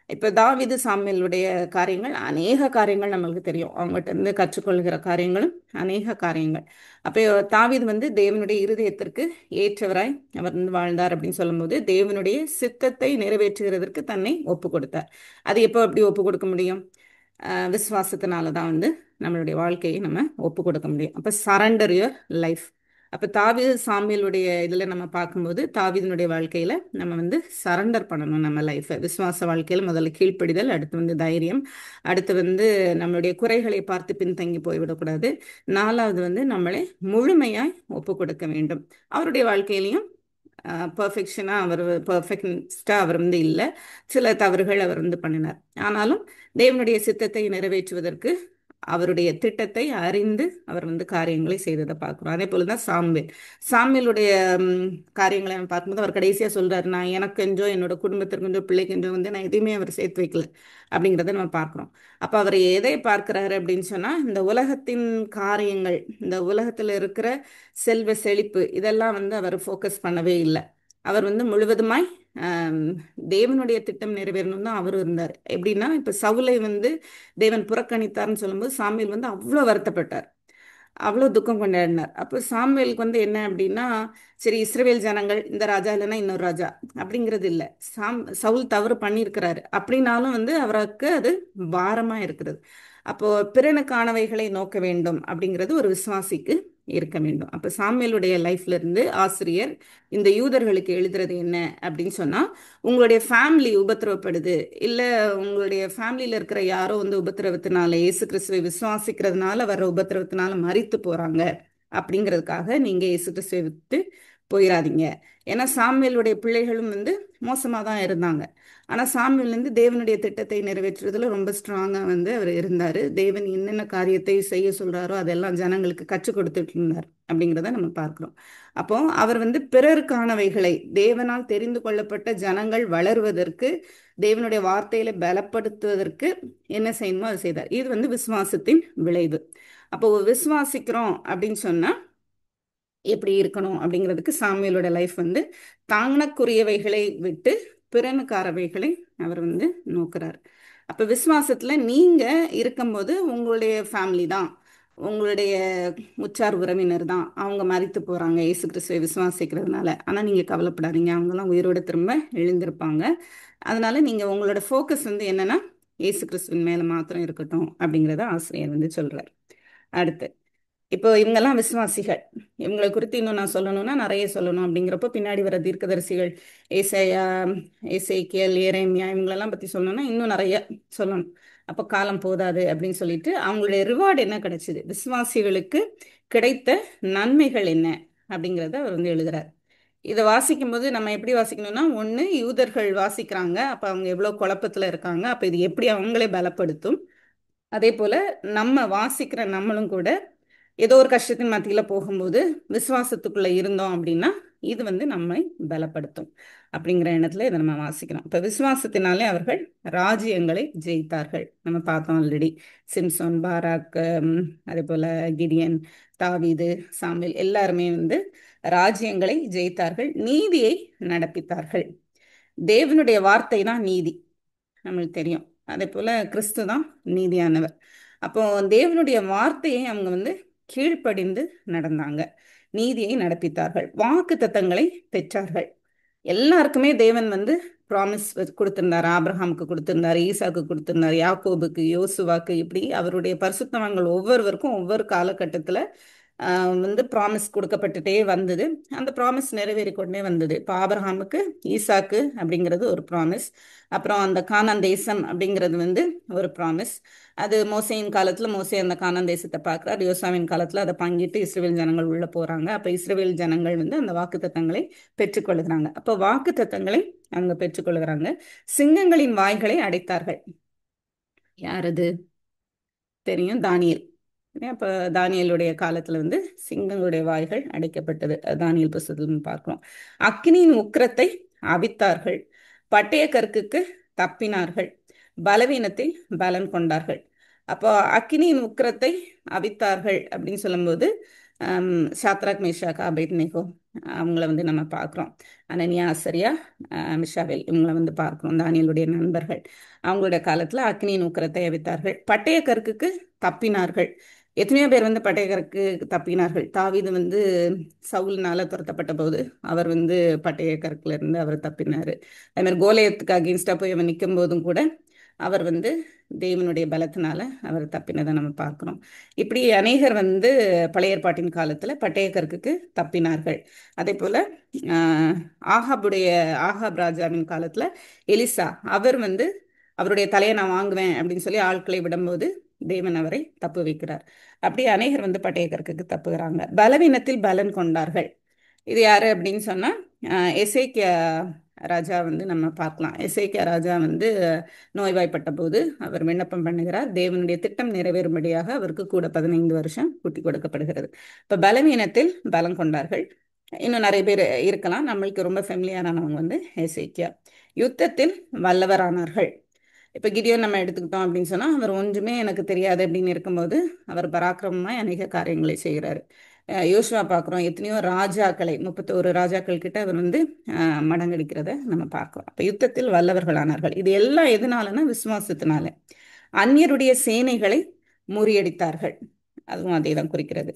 இப்போ தாவீது சாம்வேலுடைய காரியங்கள் அநேக காரியங்கள் நம்மளுக்கு தெரியும். அவங்ககிட்ட இருந்து கற்றுக்கொள்கிற காரியங்களும் அநேக காரியங்கள். அப்போ தாவீது வந்து தேவனுடைய இருதயத்திற்கு ஏற்றவராய் அவர் வந்து வாழ்ந்தார் அப்படின்னு சொல்லும்போது தேவனுடைய சித்தத்தை நிறைவேற்றுகிறதற்கு தன்னை ஒப்பு கொடுத்தார். அது எப்போ அப்படி ஒப்பு கொடுக்க முடியும்? விசுவாசத்தினால தான் வந்து நம்மளுடைய வாழ்க்கையை நம்ம ஒப்பு கொடுக்க முடியும். அப்போ சரண்டர் யுவர் லைஃப். அப்போ தாவீது சாமியலுடைய இதில் நம்ம பார்க்கும்போது தாவீதினுடைய வாழ்க்கையில் நம்ம வந்து சரண்டர் பண்ணணும் நம்ம லைஃப்பை. விசுவாச வாழ்க்கையில் முதல்ல கீழ்ப்படிதல், அடுத்து வந்து தைரியம், அடுத்து வந்து நம்மளுடைய குறைகளை பார்த்து பின்தங்கி போய்விடக்கூடாது. நாலாவது வந்து நம்மளை முழுமையாய் ஒப்பு கொடுக்க வேண்டும். அவருடைய வாழ்க்கையிலையும் பர்ஃபெக்ஷனாக அவர் பர்ஃபெக்டாக அவர் வந்து இல்லை. சில தவறுகள் அவர் வந்து பண்ணினார். ஆனாலும் தேவனுடைய சித்தத்தை நிறைவேற்றுவதற்கு அவருடைய திட்டத்தை அறிந்து அவர் வந்து காரியங்களை செய்ததை பார்க்குறோம். அதே போல தான் சாம்வேல். சாம்வேலுடைய காரியங்களை நம்ம பார்க்கும்போது அவர் கடைசியாக சொல்றாரு, நான் எனக்கு என்றோ என்னோட குடும்பத்திற்கு என்றோ பிள்ளைக்கு என்றோ வந்து நான் எதுவுமே அவர் சேர்த்து வைக்கல அப்படிங்கிறத நம்ம பார்க்குறோம். அப்போ அவர் எதை பார்க்குறாரு அப்படின்னு சொன்னால் இந்த உலகத்தின் காரியங்கள், இந்த உலகத்தில் இருக்கிற செல்வ செழிப்பு இதெல்லாம் வந்து அவர் ஃபோக்கஸ் பண்ணவே இல்லை. அவர் வந்து முழுவதுமாய் ஆம், தேவனுடைய திட்டம் நிறைவேறணும் தான் அவரும் இருந்தார். எப்படின்னா இப்போ சவுலை வந்து தேவன் புறக்கணித்தார்னு சொல்லும்போது சாமுவேல் வந்து அவ்வளோ வருத்தப்பட்டார், அவ்வளோ துக்கம் கொண்டாடினார். அப்போ சாமுவேலுக்கு வந்து என்ன அப்படின்னா, சரி இஸ்ரவேல் ஜனங்கள் இந்த ராஜா இல்லைன்னா இன்னொரு ராஜா அப்படிங்கிறது இல்லை. சவுல் தவறு பண்ணியிருக்கிறாரு அப்படின்னாலும் வந்து அவருக்கு அது பாரமா இருக்கிறது. அப்போ பிறனுக்கானவைகளை நோக்க வேண்டும் அப்படிங்கிறது ஒரு விசுவாசிக்கு இருக்க வேண்டும். அப்போ சாமுவேலுடைய லைஃப்ல இருந்து ஆசிரியர் இந்த யூதர்களுக்கு எழுதுறது என்ன அப்படின்னு சொன்னா, உங்களுடைய ஃபேமிலி உபத்திரவப்படுது, இல்லை உங்களுடைய ஃபேமிலியில் இருக்கிற யாரோ வந்து உபத்திரவத்தினால இயேசு கிறிஸ்துவை விசுவாசிக்கிறதுனால வர்ற உபத்திரவத்தினால மரித்து போறாங்க அப்படிங்கிறதுக்காக நீங்க இயேசு கிறிஸ்துவை விட்டு போயிடாதீங்க. ஏன்னா சாமுவேலுடைய பிள்ளைகளும் வந்து மோசமாக தான் இருந்தாங்க. ஆனால் சாமுவேல் வந்து தேவனுடைய திட்டத்தை நிறைவேற்றுறதுல ரொம்ப ஸ்ட்ராங்காக வந்து அவர் இருந்தார். தேவன் என்னென்ன காரியத்தை செய்ய சொல்கிறாரோ அதெல்லாம் ஜனங்களுக்கு கற்றுக் கொடுத்துட்டு இருந்தார் அப்படிங்கிறத நம்ம பார்க்குறோம். அப்போ அவர் வந்து பிறருக்கானவைகளை தேவனால் தெரிந்து கொள்ளப்பட்ட ஜனங்கள் வளருவதற்கு, தேவனுடைய வார்த்தையில பலப்படுத்துவதற்கு என்ன செய்யணுமோ அதை செய்தார். இது வந்து விசுவாசத்தின் விளைவு. அப்போ விசுவாசிக்கிறோம் அப்படின்னு சொன்னா எப்படி இருக்கணும் அப்படிங்கிறதுக்கு சாமுவேலோட லைஃப் வந்து தாங்கக்குரியவைகளை விட்டு பிறனுக்காரவைகளை அவர் வந்து நோக்குறார். அப்போ விசுவாசத்தில் நீங்கள் இருக்கும்போது உங்களுடைய ஃபேமிலி தான், உங்களுடைய உற்றார் உறவினர் தான் அவங்க மரித்து போகிறாங்க இயேசு கிறிஸ்துவை விசுவாசிக்கிறதுனால. ஆனால் நீங்கள் கவலைப்படாதீங்க, அவங்கெல்லாம் உயிரோட திரும்ப எழுந்திருப்பாங்க. அதனால நீங்கள் உங்களோட ஃபோக்கஸ் வந்து என்னென்னா இயேசு கிறிஸ்துவின் மேலே மாத்திரம் இருக்கட்டும் அப்படிங்கிறத ஆசிரியர் வந்து சொல்கிறார். அடுத்து இப்போ இவங்கெல்லாம் விசுவாசிகள். இவங்களை குறித்து இன்னும் நான் சொல்லணும்னா நிறைய சொல்லணும். அப்படிங்கிறப்போ பின்னாடி வர தீர்க்கதரிசிகள் ஏசாயா, எசேக்கியேல், எரேமியா இவங்களெல்லாம் பற்றி சொல்லணும்னா இன்னும் நிறைய சொல்லணும். அப்போ காலம் போதாது அப்படின்னு சொல்லிட்டு அவங்களுடைய ரிவார்டு என்ன கிடைச்சிது, விசுவாசிகளுக்கு கிடைத்த நன்மைகள் என்ன அப்படிங்கிறத அவர் வந்து எழுதுறார். இதை வாசிக்கும்போது நம்ம எப்படி வாசிக்கணும்னா, ஒன்று யூதர்கள் வாசிக்கிறாங்க, அப்போ அவங்க எவ்வளோ குழப்பத்தில் இருக்காங்க, அப்போ இது எப்படி அவங்களே பலப்படுத்தும். அதே போல் நம்ம வாசிக்கிற நம்மளும் கூட ஏதோ ஒரு கஷ்டத்தின் மத்தியில் போகும்போது விசுவாசத்துக்குள்ளே இருந்தோம் அப்படின்னா இது வந்து நம்மை பலப்படுத்தும் அப்படிங்கிற எண்ணத்தில் இதை நம்ம வாசிக்கிறோம். இப்போ விசுவாசத்தினாலே அவர்கள் ராஜ்யங்களை ஜெயித்தார்கள். நம்ம பார்த்தோம் ஆல்ரெடி. சிம்சோன், பாராக், அதே போல் கிடியன், தாவீது, சாமுவேல் எல்லாருமே வந்து ராஜ்யங்களை ஜெயித்தார்கள், நீதியை நடப்பித்தார்கள். தேவனுடைய வார்த்தை தான் நீதி, நம்மளுக்கு தெரியும். அதே போல் கிறிஸ்து தான் நீதியானவர். அப்போ தேவனுடைய வார்த்தையை அவங்க வந்து கீழ்ப்படிந்து நடந்தாங்க, நீதியை நடப்பித்தார்கள், வாக்கு தத்தங்களை பெற்றார்கள். எல்லாருக்குமே தேவன் வந்து ப்ராமிஸ் கொடுத்திருந்தார். ஆபிரஹாமுக்கு கொடுத்திருந்தார், ஈசாக்கு கொடுத்திருந்தார், யாக்கோபுக்கு, யோசுவாக்கு, இப்படி அவருடைய பரிசுத்தவான்கள் ஒவ்வொருவருக்கும் ஒவ்வொரு காலகட்டத்தில் வந்து ப்ராமிஸ் கொடுக்கப்பட்டுட்டே வந்தது. அந்த ப்ராமிஸ் நிறைவேறி கொண்டே வந்தது. இப்போ ஆபிரகாமுக்கு ஈசாக்கு அப்படிங்கிறது ஒரு ப்ராமிஸ். அப்புறம் அந்த கானான் தேசம் அப்படிங்கிறது வந்து ஒரு ப்ராமிஸ். அது மோசேயின் காலத்தில் மோசே அந்த கானான் தேசத்தை பார்க்குறார். யோசாவின் காலத்தில் அதை பங்கிட்டு இஸ்ரவேல் ஜனங்கள் உள்ள போகிறாங்க. அப்போ இஸ்ரவேல் ஜனங்கள் வந்து அந்த வாக்குத்தத்தங்களை பெற்றுக்கொள்கிறாங்க. அப்போ வாக்குத்தத்தங்களை அங்கே பெற்றுக்கொள்கிறாங்க. சிங்கங்களின் வாய்களை அடைத்தார்கள். யார் அது? தெரியும், தானியேல். அப்போ தானியேலுடைய காலத்தில் வந்து சிங்கங்களுடைய வாய்கள் அடைக்கப்பட்டது. அது தானியேல் புஸ்தகத்தில் நம்ம பார்க்கிறோம். அக்கினியின் உக்கிரத்தை அவித்தார்கள், பட்டய கற்குக்கு தப்பினார்கள், பலவீனத்தில் பலன் கொண்டார்கள். அப்போ அக்கினியின் உக்கிரத்தை அவித்தார்கள் அப்படின்னு சொல்லும்போது சாத்ராக் மேஷாக் ஆபேத்நேகோ அவங்கள வந்து நம்ம பார்க்குறோம். அனனியா அசரியா மிஷாவேல் இவங்கள வந்து பார்க்குறோம், தானியேலுடைய நண்பர்கள். அவங்களுடைய காலத்தில் அக்னியின் உக்கிரத்தை அவித்தார்கள், பட்டய கற்குக்கு தப்பினார்கள். எத்தனையோ பேர் வந்து பட்டயக்கருக்கு தப்பினார்கள். தாவீது வந்து சவுல்னால துரத்தப்பட்ட போது அவர் வந்து பட்டயக்கருக்குல இருந்து அவர் தப்பினார். அதே மாதிரி கோலியத்துக்கு அகெயின்ஸ்டா போய் அவன் நிற்கும் போதும் கூட அவர் வந்து தேவனுடைய பலத்தினால அவர் தப்பினதை நம்ம பார்க்கிறோம். இப்படி அநேகர் வந்து பழைய ஏற்பாட்டின் காலத்துல பட்டயக்கருக்குக்கு தப்பினார்கள். அதே போல ஆஹ் ஆகாபுடைய ஆகாப் ராஜாவின் காலத்துல எலிசா அவர் வந்து அவருடைய தலையை நான் வாங்குவேன் அப்படின்னு சொல்லி ஆட்களை விடும்போது தேவன் அவரை தப்பு வைக்கிறார். அப்படி அநேகர் வந்து பட்டயக்கருக்குக்கு தப்புகிறாங்க. பலவீனத்தில் பலன் கொண்டார்கள். இது யாரு அப்படின்னு சொன்னா எசேக்கியா ராஜா வந்து நம்ம பார்க்கலாம். எசேக்கியா ராஜா வந்து நோய்வாய்ப்பட்ட போது அவர் விண்ணப்பம் பண்ணுகிறார். தேவனுடைய திட்டம் நிறைவேறும்படியாக அவருக்கு கூட 15 வருஷம் கூட்டி கொடுக்கப்படுகிறது. இப்ப பலவீனத்தில் பலம் கொண்டார்கள். இன்னும் நிறைய பேர் இருக்கலாம். நம்மளுக்கு ரொம்ப ஃபெமிலியரானவங்க வந்து எசேக்கியா. யுத்தத்தில் வல்லவரானார்கள். இப்போ கிடியோன் நம்ம எடுத்துக்கிட்டோம் அப்படின்னு சொன்னால் அவர் ஒன்றுமே எனக்கு தெரியாது அப்படின்னு இருக்கும்போது அவர் பராக்கிரமமாய் அநேக காரியங்களை செய்கிறாரு. யோசுவா பார்க்குறோம், எத்தனையோ ராஜாக்களை 31 ராஜாக்கள் கிட்ட அவர் வந்து மடங்கடிக்கிறத நம்ம பார்க்குறோம். அப்போ யுத்தத்தில் வல்லவர்களானார்கள். இது எல்லாம் எதனாலனா விசுவாசத்தினால. அந்நியருடைய சேனைகளை முறியடித்தார்கள், அதுவும் அதே தான் குறிக்கிறது.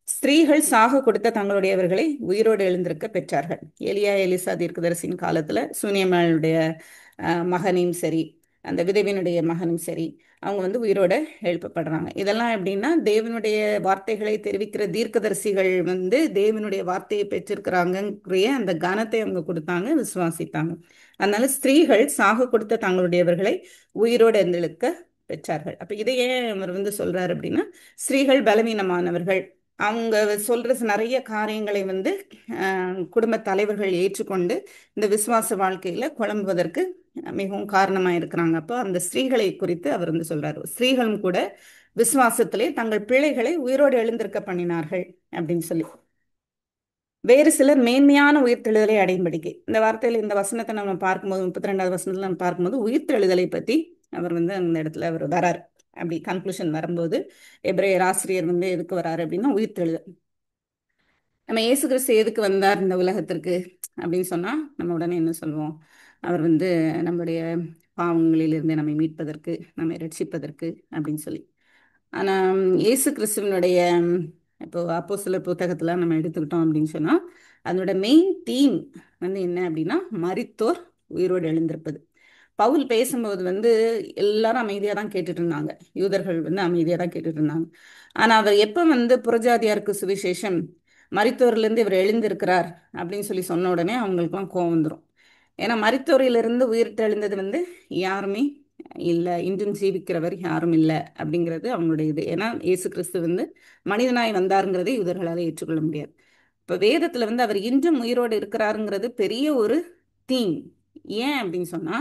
ஸ்திரீகள் சாக கொடுத்த தங்களுடையவர்களை உயிரோடு எழுந்திருக்க பெற்றார்கள். எலியா எலிசா தீர்க்கதரிசியின் காலத்துல சூனியம்மாளுடைய மகனையும் சரி, அந்த விதவினுடைய மகனும் சரி, அவங்க வந்து உயிரோட எழுப்பப்படுறாங்க. இதெல்லாம் எப்படின்னா தேவனுடைய வார்த்தைகளை தெரிவிக்கிற தீர்க்கதரிசிகள் வந்து தேவனுடைய வார்த்தையை பெற்றிருக்கிறாங்கங்கிற அந்த கனத்தை அவங்க கொடுத்தாங்க, விசுவாசித்தாங்க. அதனால ஸ்திரீகள் சாக கொடுத்த தங்களுடையவர்களை உயிரோடு எழுந்திருக்க பெற்றார்கள். அப்ப இதை ஏன் அவர் வந்து சொல்றாரு அப்படின்னா, ஸ்திரீகள் பலவீனமானவர்கள், அவங்க சொல்ற நிறைய காரியங்களை வந்து குடும்ப தலைவர்கள் ஏற்றுக்கொண்டு இந்த விசுவாச வாழ்க்கையில குழம்புவதற்கு மிகவும் காரணமா இருக்கிறாங்க. அப்போ அந்த ஸ்திரீகளை குறித்து அவர் வந்து சொல்றாரு, ஸ்திரீகளும் கூட விசுவாசத்திலே தங்கள் பிள்ளைகளை உயிரோடு எழுந்திருக்க பண்ணினார்கள் அப்படின்னு சொல்லி. வேறு சிலர் மேன்மையான உயிர்த்தெழுதலை அடையும்படிக்கு, இந்த வார்த்தையில இந்த வசனத்தை நம்ம பார்க்கும்போது 32வது வசனத்துல நம்ம பார்க்கும்போது உயிர்த்தெழுதலை பத்தி அவர் வந்து அந்த இடத்துல அவர் வரார். அப்படி கன்க்ளூஷன் வரும்போது எபிரேயர் ஆசிரியர் வந்து எதுக்கு வராரு அப்படின்னா உயிர்த்தெழுதல். நம்ம இயேசு கிறிஸ்து எதுக்கு வந்தார் இந்த உலகத்திற்கு அப்படின்னு சொன்னா நம்ம உடனே என்ன சொல்லுவோம்? அவர் வந்து நம்முடைய பாவங்களிலிருந்து நம்மை மீட்பதற்கு, நம்மை ரட்சிப்பதற்கு அப்படின்னு சொல்லி. ஆனா இயேசு கிறிஸ்துவனுடைய இப்போ அப்போஸ்தலர் புத்தகத்துல நம்ம எடுத்துக்கிட்டோம் அப்படின்னு சொன்னா அதனோட மெயின் தீம் வந்து என்ன அப்படின்னா மரித்தோர் உயிரோடு எழுந்திருப்பது. பவுல் பேசும்போது வந்து எல்லாரும் அமைதியா தான் கேட்டுட்டு இருந்தாங்க. யூதர்கள் வந்து அமைதியா தான் கேட்டுட்டு இருந்தாங்க. ஆனா அவர் எப்ப வந்து புறஜாதியாருக்கு சுவிசேஷம் மரித்தோரிலிருந்து இவர் எழுந்திருக்கிறார் அப்படின்னு சொல்லி சொன்ன உடனே அவங்களுக்குலாம் கோவம் வந்துடும். ஏன்னா மரித்தோரிலிருந்து உயிர் தெழுந்தது வந்து யாருமே இல்லை, இன்றும் ஜீவிக்கிறவர் யாரும் இல்லை அப்படிங்கிறது அவங்களுடைய இது. ஏன்னா இயேசு கிறிஸ்து வந்து மனிதனாய் வந்தாருங்கிறதை யூதர்களால் ஏற்றுக்கொள்ள முடியாது. இப்போ வேதத்துல வந்து அவர் இன்றும் உயிரோடு இருக்கிறாருங்கிறது பெரிய ஒரு தீம். ஏன் அப்படின்னு சொன்னா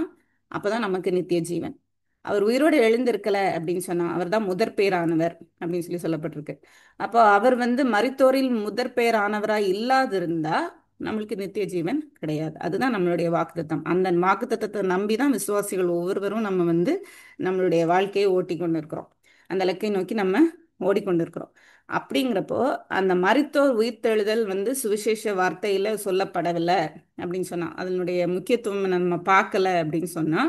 அப்பதான் நமக்கு நித்திய ஜீவன். அவர் உயிரோடு எழுந்திருக்கல அப்படின்னு சொன்னா அவர் தான் முதற் பேரானவர் அப்படின்னு சொல்லி சொல்லப்பட்டிருக்கு. அப்போ அவர் வந்து மரித்தோரில் முதற் பேரானவராய் இல்லாதிருந்தா நம்மளுக்கு நித்திய ஜீவன் கிடையாது. அதுதான் நம்மளுடைய வாக்குத்தத்தம். அந்த வாக்குத்தத்தத்தை நம்பி தான் விசுவாசிகள் ஒவ்வொருவரும் நம்ம வந்து நம்மளுடைய வாழ்க்கையை ஓட்டி கொண்டு இருக்கிறோம். அந்த இலக்கை நோக்கி நம்ம ஓடிக்கொண்டிருக்கிறோம். அப்படிங்கிறப்போ அந்த மரித்தோர் உயிர்த்தெழுதல் வந்து சுவிசேஷ வார்த்தையில சொல்லப்படவில்லை அப்படின்னு சொன்னா அதனுடைய முக்கியத்துவம் நம்ம பார்க்கல அப்படின்னு சொன்னா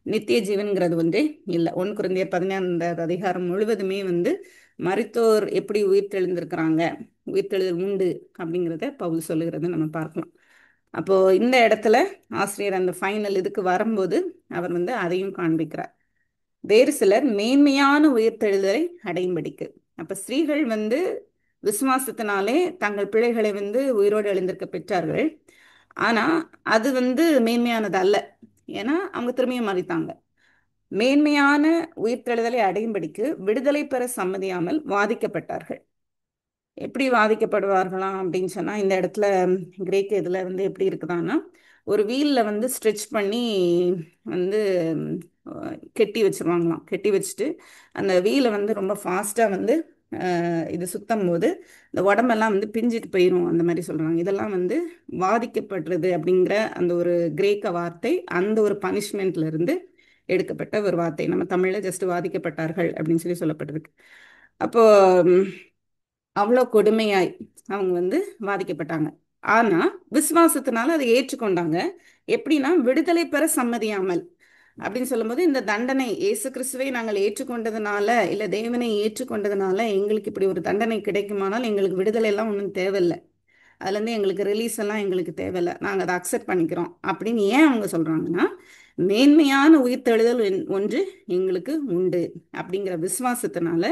நித்திய ஜீவன்கிறது வந்து இல்லை. 1 கொரிந்தியர் 15 அதிகாரம் முழுவதுமே வந்து மரித்தோர் எப்படி உயிர்த்தெழுந்திருக்கிறாங்க, உயிர்த்தெழுதல் உண்டு அப்படிங்கிறத பவுல் சொல்லுகிறத நம்ம பார்க்கலாம். அப்போ இந்த இடத்துல ஆசிரியர் அந்த ஃபைனல் இதுக்கு வரும்போது அவர் வந்து அதையும் காண்பிக்கிறார். வேறு சிலர் மேன்மையான உயிர்த்தெழுதலை அடையும்படிக்கு. அப்ப ஸ்திரீகள் வந்து விசுவாசத்தினாலே தங்கள் பிள்ளைகளை வந்து உயிரோடு எழுந்திருக்க பெற்றார்கள். ஆனா அது வந்து மேன்மையானது அல்ல. ஏன்னா அவங்க திரும்பியும் மறித்தாங்க. மேன்மையான உயிர்த்தெழுதலை அடையும்படிக்கு விடுதலை பெற சம்மதியாமல் வாதிக்கப்பட்டார்கள். எப்படி வாதிக்கப்படுவார்களாம் அப்படின்னு சொன்னா, இந்த இடத்துல கிரேக்க இதுல வந்து எப்படி இருக்குதான்னா, ஒரு வீல்ல வந்து ஸ்ட்ரெச் பண்ணி வந்து கெட்டி வச்சிருவாங்களாம். கெட்டி வச்சுட்டு அந்த வீலை வந்து ரொம்ப ஃபாஸ்டா வந்து இது சுத்தம் போது இந்த உடம்பெல்லாம் வந்து பிஞ்சிட்டு போயிடும், அந்த மாதிரி சொல்றாங்க. இதெல்லாம் வந்து வாதிக்கப்படுறது அப்படிங்கிற அந்த ஒரு கிரேக்க வார்த்தை, அந்த ஒரு பனிஷ்மெண்ட்ல இருந்து எடுக்கப்பட்ட ஒரு வார்த்தை. நம்ம தமிழ்ல ஜஸ்ட் வாதிக்கப்பட்டார்கள் அப்படின்னு சொல்லி சொல்லப்பட்டிருக்கு. அப்போ அவ்வளோ கொடுமையாய் அவங்க வந்து பாதிக்கப்பட்டாங்க. ஆனா விசுவாசத்தினால அதை ஏற்றுக்கொண்டாங்க. எப்படின்னா விடுதலை பெற சம்மதியாமல் அப்படின்னு சொல்லும்போது, இந்த தண்டனை இயேசு கிறிஸ்துவை நாங்கள் ஏற்றுக்கொண்டதுனால, இல்ல தேவனை ஏற்றுக்கொண்டதுனால எங்களுக்கு இப்படி ஒரு தண்டனை கிடைக்குமானால் எங்களுக்கு விடுதலை எல்லாம் ஒன்றும் தேவையில்லை, அதுலேருந்து எங்களுக்கு ரிலீஸ் எல்லாம் எங்களுக்கு தேவையில்லை, நாங்கள் அதை அக்செப்ட் பண்ணிக்கிறோம் அப்படின்னு ஏன் அவங்க சொல்றாங்கன்னா, மேன்மையான உயிர்த்தெழுதல் ஒன்று எங்களுக்கு உண்டு அப்படிங்கிற விசுவாசத்தினால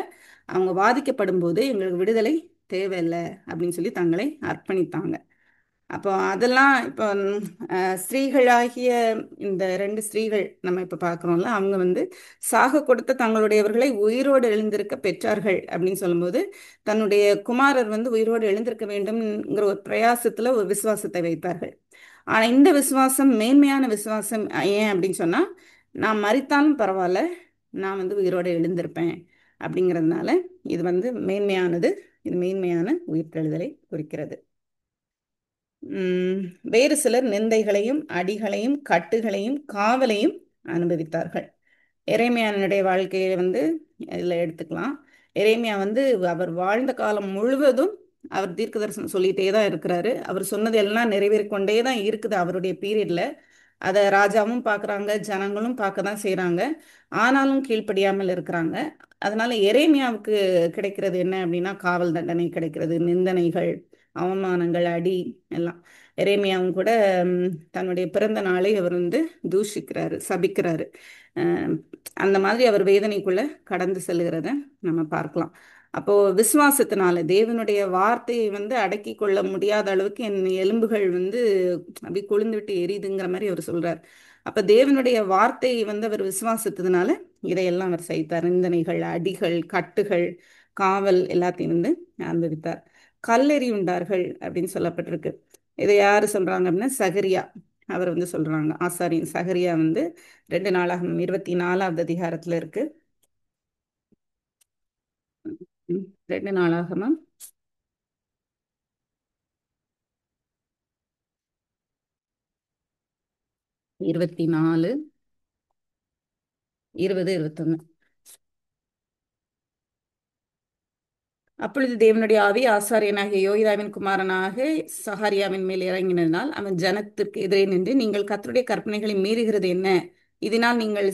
அவங்க பாதிக்கப்படும் போது எங்களுக்கு விடுதலை தேவையில்லை அப்படின்னு சொல்லி தங்களை அர்ப்பணித்தாங்க. அப்போ அதெல்லாம் இப்போ ஸ்திரீகளாகிய இந்த ரெண்டு ஸ்திரீகள் நம்ம இப்போ பார்க்குறோம்ல, அவங்க வந்து சாக கொடுத்த தங்களுடையவர்களை உயிரோடு எழுந்திருக்க பெற்றார்கள் அப்படின்னு சொல்லும்போது, தன்னுடைய குமாரர் வந்து உயிரோடு எழுந்திருக்க வேண்டும்ங்கிற ஒரு பிரயாசத்தில் ஒரு விசுவாசத்தை வைத்தார்கள். ஆனால் இந்த விசுவாசம் மேன்மையான விசுவாசம். ஏன் அப்படின்னு சொன்னால், நான் மரித்தாலும் பரவாயில்ல, நான் வந்து உயிரோடு எழுந்திருப்பேன் அப்படிங்கிறதுனால இது வந்து மேன்மையானது. இது மேன்மையான உயிர்த்தெழுதலை குறிக்கிறது. உம் வேறு சிலர் நிந்தைகளையும் அடிகளையும் கட்டுகளையும் காவலையும் அனுபவித்தார்கள். எரேமியானுடைய வாழ்க்கையை வந்து இதில் எடுத்துக்கலாம். எரேமியா வந்து அவர் வாழ்ந்த காலம் முழுவதும் அவர் தீர்க்க தரிசனம் சொல்லிகிட்டே தான் இருக்கிறாரு. அவர் சொன்னது எல்லாம் நிறைவேறிக்கொண்டே தான் இருக்குது அவருடைய பீரியட்ல. அதை ராஜாவும் பார்க்குறாங்க, ஜனங்களும் பார்க்க தான் செய்கிறாங்க. ஆனாலும் கீழ்ப்படியாமல் இருக்கிறாங்க. அதனால எரேமியாவுக்கு கிடைக்கிறது என்ன அப்படின்னா, காவல் தண்டனை கிடைக்கிறது, நிந்தனைகள், அவமானங்கள், அடி எல்லாம். எரேமியாவும் கூட தன்னுடைய பிறந்த நாளை அவர் வந்து தூஷிக்கிறாரு, சபிக்கிறாரு. அஹ் அந்த மாதிரி அவர் வேதனைக்குள்ள கடந்து செல்கிறத நம்ம பார்க்கலாம். அப்போ விசுவாசத்தினால தேவனுடைய வார்த்தையை வந்து அடக்கி கொள்ள முடியாத அளவுக்கு என் எலும்புகள் வந்து அப்படி கொழுந்து விட்டு எரியுதுங்கிற மாதிரி அவர் சொல்றார். அப்ப தேவனுடைய வார்த்தையை வந்து அவர் விசுவாசத்தினால இதையெல்லாம் அவர் செய்தார். நிந்தனைகள், அடிகள், கட்டுகள், காவல் எல்லாத்தையும் வந்து அனுபவித்தார். கல்லெறி உண்டார்கள் அப்படின்னு சொல்லப்பட்டிருக்கு. இதை யாரு சொல்றாங்க அப்படின்னா, சகரியா அவர் வந்து சொல்றாங்க. ஆசாரியன் சகரியா வந்து 2 நாளாகமம் 24வது அதிகாரத்துல இருக்கு. 2 நாளாகமம் 24, 20, 21. அப்பொழுது தேவனுடைய ஆவி ஆசாரியனாகிய யோய்தாவின் குமாரனாக சகாரியாவின் மேல் இறங்கினதினால் அவன் ஜனத்திற்கு எதிரே நின்று, நீங்கள் கர்த்தருடைய கற்பனைகளை மீறுகிறது என்ன? இதனால் நீங்கள்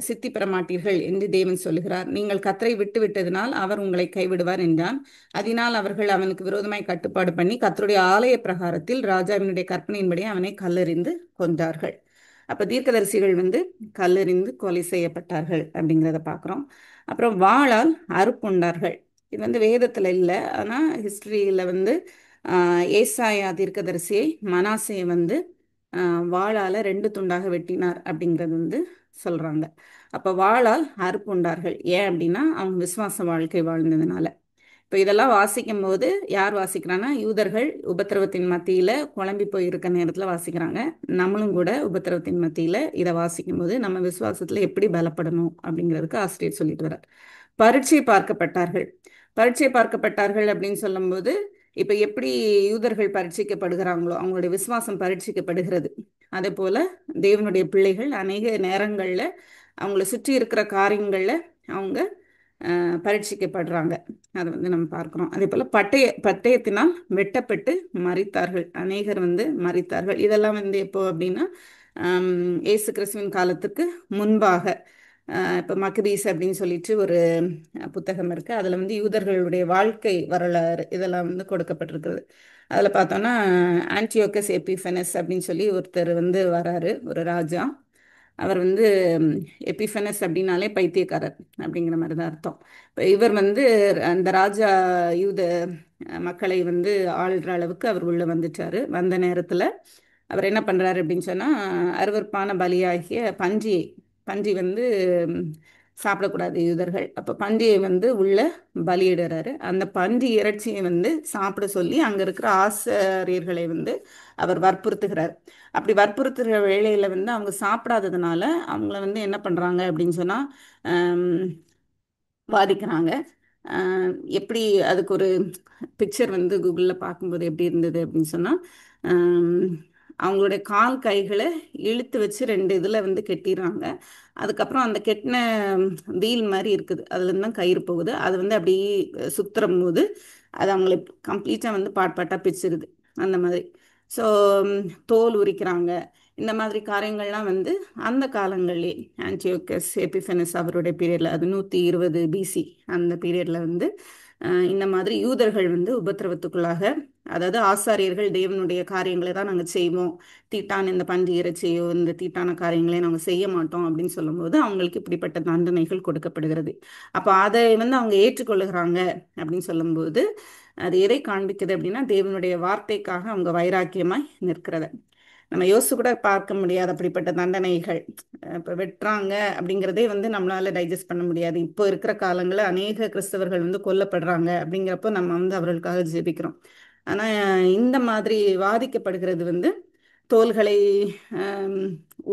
சித்தி பெற மாட்டீர்கள் என்று தேவன் சொல்லுகிறார். நீங்கள் கர்த்தரை விட்டு விட்டதினால் அவர் உங்களை கைவிடுவார் என்றான். அதனால் அவர்கள் அவனுக்கு விரோதமாய் கட்டுப்பாடு பண்ணி கர்த்தருடைய ஆலய பிரகாரத்தில் ராஜாவினுடைய கற்பனையின்படி அவனை கல்லெறிந்து கொன்றார்கள். அப்ப தீர்க்கதரிசிகள் வந்து கல்லெறிந்து கொலை செய்யப்பட்டார்கள் அப்படிங்கிறத பார்க்குறோம். அப்புறம் வாளால் அறுப்புண்டார்கள். இது வந்து வேதத்தில் இல்லை, ஆனால் ஹிஸ்டரியில் வந்து ஏசாயா தீர்க்கதரிசியை மனாசே வந்து வாளால் 2 துண்டாக வெட்டினார் அப்படிங்கிறது வந்து சொல்கிறாங்க. அப்போ வாளால் அறுப்புண்டார்கள். ஏன் அப்படின்னா அவங்க விசுவாச வாழ்க்கை வாழ்ந்ததுனால. இப்போ இதெல்லாம் வாசிக்கும் போது யார் வாசிக்கிறாங்கன்னா, யூதர்கள் உபத்திரவத்தின் மத்தியில் குழம்பி போய் இருக்க நேரத்தில் வாசிக்கிறாங்க. நம்மளும் கூட உபத்திரவத்தின் மத்தியில் இதை வாசிக்கும் போது நம்ம விசுவாசத்தில் எப்படி பலப்படணும் அப்படிங்கிறதுக்கு ஆசிரியர் சொல்லிட்டு வர்றார். பரீட்சை பார்க்கப்பட்டார்கள். பரீட்சை பார்க்கப்பட்டார்கள் அப்படின்னு சொல்லும்போது, இப்போ எப்படி யூதர்கள் பரீட்சிக்கப்படுகிறாங்களோ அவங்களுடைய விசுவாசம் பரீட்சிக்கப்படுகிறது. அதே போல தேவனுடைய பிள்ளைகள் அநேக நேரங்களில் அவங்கள சுற்றி இருக்கிற காரியங்களில் அவங்க பரீட்சிக்கப்படுறாங்க. அதை வந்து நம்ம பார்க்குறோம். அதே போல் பட்டயத்தினால் வெட்டப்பட்டு மரித்தார்கள். அநேகர் வந்து மரித்தார்கள். இதெல்லாம் வந்து எப்போ அப்படின்னா, இயேசு கிறிஸ்துவின் காலத்துக்கு முன்பாக. இப்போ மக்கபீஸ் அப்படின்னு சொல்லிட்டு ஒரு புத்தகம் இருக்கு. அதில் வந்து யூதர்களுடைய வாழ்க்கை வரலாறு இதெல்லாம் வந்து கொடுக்கப்பட்டிருக்குது. அதில் பார்த்தோன்னா ஆன்டியோக்கஸ் எபிஃபெனஸ் அப்படின்னு சொல்லி ஒருத்தர் வந்து வராரு, ஒரு ராஜா. அவர் வந்து எபிஃபெனஸ் அப்படின்னாலே பைத்தியக்காரர் அப்படிங்கிற மாதிரி தான் அர்த்தம். இப்போ இவர் வந்து அந்த ராஜா யூத மக்களை வந்து ஆள்ற அளவுக்கு அவர் உள்ள வந்துட்டாரு. வந்த நேரத்தில் அவர் என்ன பண்ணுறாரு அப்படின்னு சொன்னால், அருவருப்பான பலியாகிய பன்றி வந்து ம், சாப்பிடக்கூடாது யூதர்கள். அப்போ பன்றியை வந்து உள்ள பலியிடுறாரு. அந்த பன்றி இறைச்சியை வந்து சாப்பிட சொல்லி அங்கே இருக்கிற ஆசாரியர்களை வந்து அவர் வற்புறுத்துகிறார். அப்படி வற்புறுத்துகிற வேளையில் வந்து அவங்க சாப்பிடாததுனால அவங்கள வந்து என்ன பண்ணுறாங்க அப்படின்னு சொன்னால் வாதிக்கிறாங்க. எப்படி அதுக்கு ஒரு பிக்சர் வந்து கூகுளில் பார்க்கும்போது எப்படி இருந்தது அப்படின்னு சொன்னால், அவங்களுடைய கால் கைகளை இழுத்து வச்சு ரெண்டு இதில் வந்து கெட்டிடுறாங்க. அதுக்கப்புறம் அந்த கெட்டின வீல் மாதிரி இருக்குது, அதுலேருந்து தான் கயிறு போகுது. அது வந்து அப்படியே சுத்துறும் போது அது அவங்களை கம்ப்ளீட்டாக வந்து பாட்டாக பிச்சிருது அந்த மாதிரி. ஸோ தோல் உரிக்கிறாங்க. இந்த மாதிரி காரியங்கள்லாம் வந்து அந்த காலங்களிலே ஆன்டியோக்கஸ் எபிஃபெனஸ் அவருடைய பீரியடில், அது 120 பிசி அந்த பீரியடில் வந்து இந்த மாதிரி யூதர்கள் வந்து உபத்திரவத்துக்குள்ளாக, அதாவது ஆசாரியர்கள் தேவனுடைய காரியங்களை தான் நாங்கள் செய்வோம், தீட்டான இந்த பன்றி இறைச்சியோ இந்த தீட்டான காரியங்களை நாங்கள் செய்ய மாட்டோம் அப்படின்னு சொல்லும்போது அவங்களுக்கு இப்படிப்பட்ட தண்டனைகள் கொடுக்கப்படுகிறது. அப்போ அதை வந்து அவங்க ஏற்றுக்கொள்ளுகிறாங்க அப்படின்னு சொல்லும்போது அது எதை காண்பிக்குது அப்படின்னா, தேவனுடைய வார்த்தைக்காக அவங்க வைராக்கியமாய் நிற்கிறத நம்ம யோசிச்சு கூட பார்க்க முடியாது. அப்படிப்பட்ட தண்டனைகள் இப்போ வெட்டுறாங்க அப்படிங்கிறதே வந்து நம்மளால டைஜஸ்ட் பண்ண முடியாது. இப்போ இருக்கிற காலங்களில் அநேக கிறிஸ்தவர்கள் வந்து கொல்லப்படுறாங்க அப்படிங்கிறப்போ நம்ம வந்து அவர்களுக்காக ஜெபிக்கிறோம். ஆனால் இந்த மாதிரி வாதிக்கப்படுகிறது வந்து தோள்களை ஆம்,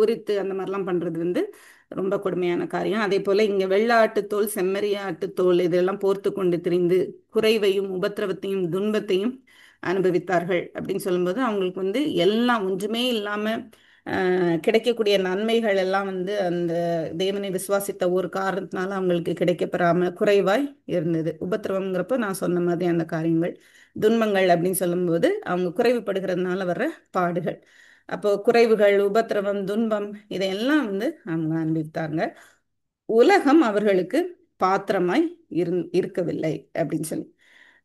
உரித்து அந்த மாதிரிலாம் பண்ணுறது வந்து ரொம்ப கொடுமையான காரியம். அதே போல் இங்கே வெள்ளாட்டுத்தோல் செம்மறியாட்டுத்தோல் இதெல்லாம் போர்த்து கொண்டு திரிந்து குறைவையும் உபத்திரவத்தையும் துன்பத்தையும் அனுபவித்தார்கள் அப்படின்னு சொல்லும்போது அவங்களுக்கு வந்து எல்லாம் ஒன்றுமே இல்லாமல் கிடைக்கக்கூடிய நன்மைகள் எல்லாம் வந்து அந்த தேவனை விசுவாசித்த ஒரு காரணத்தினால அவங்களுக்கு கிடைக்கப்பெறாம குறைவாய் இருந்தது. உபத்திரவங்கிறப்ப நான் சொன்ன மாதிரி அந்த காரியங்கள், துன்பங்கள் அப்படின்னு சொல்லும்போது அவங்க குறைவுபடுகிறதுனால வர்ற பாடுகள். அப்போ குறைவுகள், உபத்திரவம், துன்பம் இதையெல்லாம் வந்து அவங்க அனுபவித்தாங்க. உலகம் அவர்களுக்கு பாத்திரமாய் இருக்கவில்லை அப்படின்னு சொல்லி,